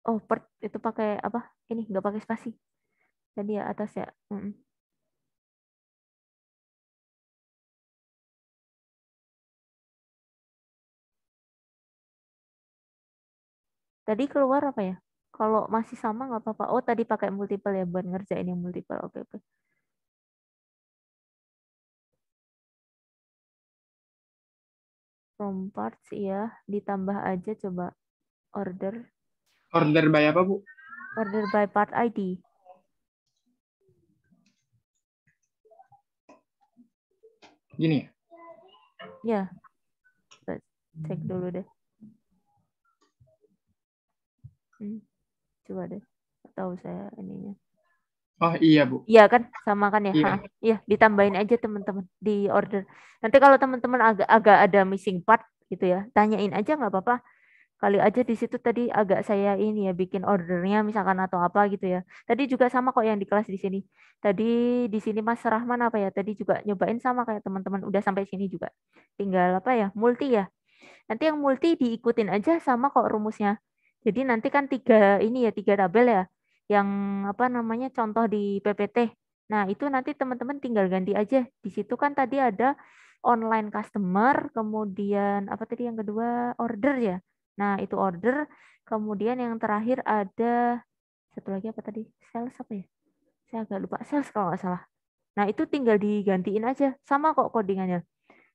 Oh, itu pakai apa? Ini nggak pakai spasi. Tadi ya atas ya. Tadi keluar apa ya? Kalau masih sama nggak apa-apa. Oh, tadi pakai multiple ya buat ngerjain yang multiple. Oke, oke. From parts ya, ditambah aja coba order. Order by apa, Bu? Order by part ID. Gini ya? Ya. Cek dulu deh. Coba deh. Tahu saya ininya. Oh iya, Bu. Iya kan, sama kan ya? Iya. Iya, ditambahin aja teman-teman di order. Nanti kalau teman-teman agak ada missing part gitu ya, tanyain aja nggak apa-apa. Kali aja di situ tadi agak saya ini ya bikin ordernya misalkan atau apa gitu ya. Tadi juga sama kok yang di kelas di sini. Tadi di sini Mas Rahman apa ya? Tadi juga nyobain sama kayak teman-teman udah sampai sini juga. Tinggal apa ya? Multi ya. Nanti yang multi diikutin aja sama kok rumusnya. Jadi nanti kan tiga tabel ya. Yang apa namanya contoh di PPT. Nah, itu nanti teman-teman tinggal ganti aja. Di situ kan tadi ada online customer, kemudian apa tadi yang kedua order ya. Nah, itu order. Kemudian yang terakhir ada satu lagi apa tadi? Sales apa ya? Saya agak lupa. Sales kalau nggak salah. Nah, itu tinggal digantiin aja. Sama kok codingannya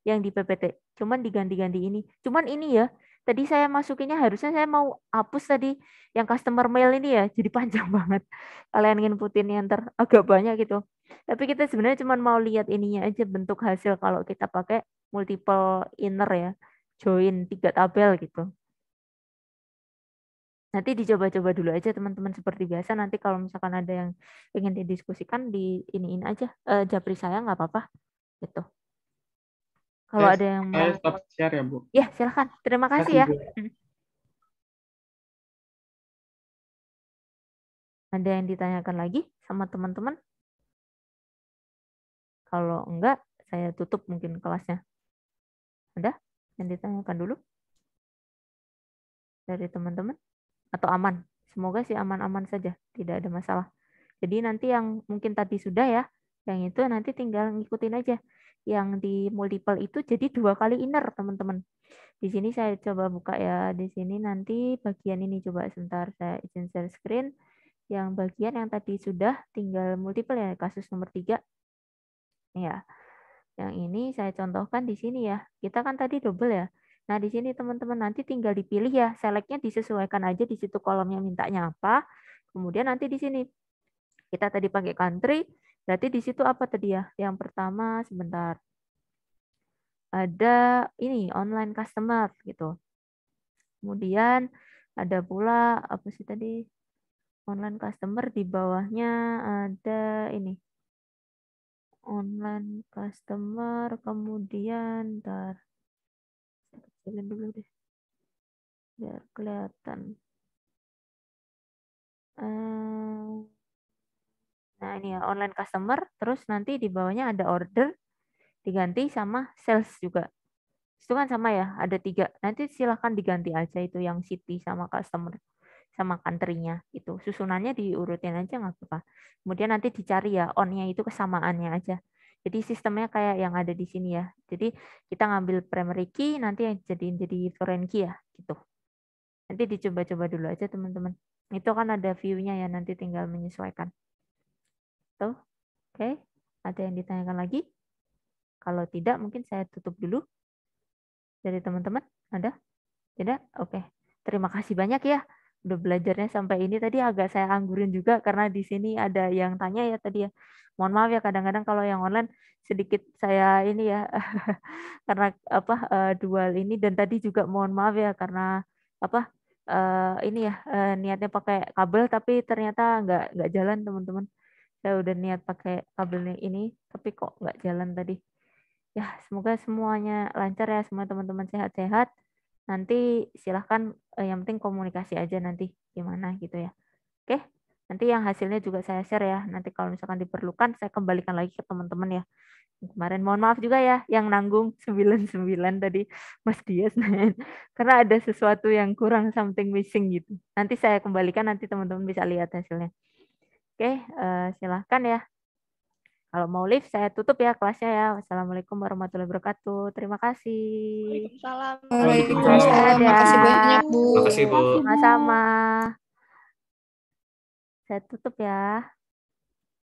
yang di PPT. Cuman diganti-ganti ini. Cuman ini ya, tadi saya masukinnya harusnya saya mau hapus tadi yang customer mail ini ya. Jadi panjang banget. Kalian nginputin yang agak banyak gitu. Tapi kita sebenarnya cuma mau lihat ininya aja bentuk hasil kalau kita pakai multiple inner ya. Join 3 tabel gitu. Nanti dicoba-coba dulu aja teman-teman seperti biasa. Nanti kalau misalkan ada yang ingin didiskusikan di iniin aja. Japri saya nggak apa-apa. Gitu. Kalau ada yang mau stop share ya, Bu. Ya, silakan. Terima kasih ya. Ada yang ditanyakan lagi sama teman-teman? Kalau enggak, saya tutup mungkin kelasnya. Ada yang ditanyakan dulu? Dari teman-teman? Atau aman? Semoga sih aman-aman saja, tidak ada masalah. Jadi nanti yang mungkin tadi sudah ya, yang itu nanti tinggal ngikutin aja. Yang di multiple itu jadi 2 kali inner, teman-teman. Di sini saya coba buka ya. Di sini nanti bagian ini coba sebentar saya izin share screen. Yang bagian yang tadi sudah tinggal multiple ya, kasus nomor 3. Ya. Yang ini saya contohkan di sini ya. Kita kan tadi double ya. Nah, di sini teman-teman nanti tinggal dipilih ya. Select-nya disesuaikan aja di situ kolomnya mintanya apa. Kemudian nanti di sini kita tadi pakai country, berarti di situ apa tadi ya? Yang pertama sebentar. Ada ini online customer gitu. Kemudian ada pula apa sih tadi? Online customer di bawahnya ada ini. Online customer, kemudian ntar saya kecilin dulu deh biar kelihatan. Nah ini ya online customer, terus nanti di bawahnya ada order diganti sama sales juga. Itu kan sama ya, ada 3. Nanti silahkan diganti aja itu yang city sama customer sama country-nya itu. Susunannya diurutin aja nggak apa-apa. Kemudian nanti dicari ya on-nya itu kesamaannya aja. Jadi sistemnya kayak yang ada di sini ya. Jadi kita ngambil primary key, nanti yang jadi foreign key ya gitu. Nanti dicoba-coba dulu aja teman-teman. Itu kan ada view-nya ya, nanti tinggal menyesuaikan. Tuh. Oke. Ada yang ditanyakan lagi? Kalau tidak mungkin saya tutup dulu. Dari teman-teman? Ada? Tidak? Oke. Terima kasih banyak ya. Udah belajarnya sampai ini. Tadi agak saya anggurin juga karena di sini ada yang tanya ya tadi ya. Mohon maaf ya kadang-kadang kalau yang online sedikit saya ini ya karena apa dual ini dan tadi juga mohon maaf ya karena apa ini ya niatnya pakai kabel tapi ternyata nggak jalan teman-teman. Saya udah niat pakai kabelnya ini tapi kok nggak jalan tadi. Ya, semoga semuanya lancar ya, semua teman-teman sehat-sehat. Nanti silahkan yang penting komunikasi aja nanti gimana gitu ya. Oke, nanti yang hasilnya juga saya share ya. Nanti kalau misalkan diperlukan saya kembalikan lagi ke teman-teman ya. Kemarin mohon maaf juga ya yang nanggung 99 tadi Mas Dias karena ada sesuatu yang kurang, something missing gitu. Nanti saya kembalikan, nanti teman-teman bisa lihat hasilnya. Oke, silahkan ya. Kalau mau live, saya tutup ya kelasnya ya. Wassalamualaikum warahmatullahi wabarakatuh. Terima kasih. Waalaikumsalam. Waalaikumsalam. Dadah. Makasih banyak, Bu. Makasih, Bu. Sama-sama. Saya tutup ya.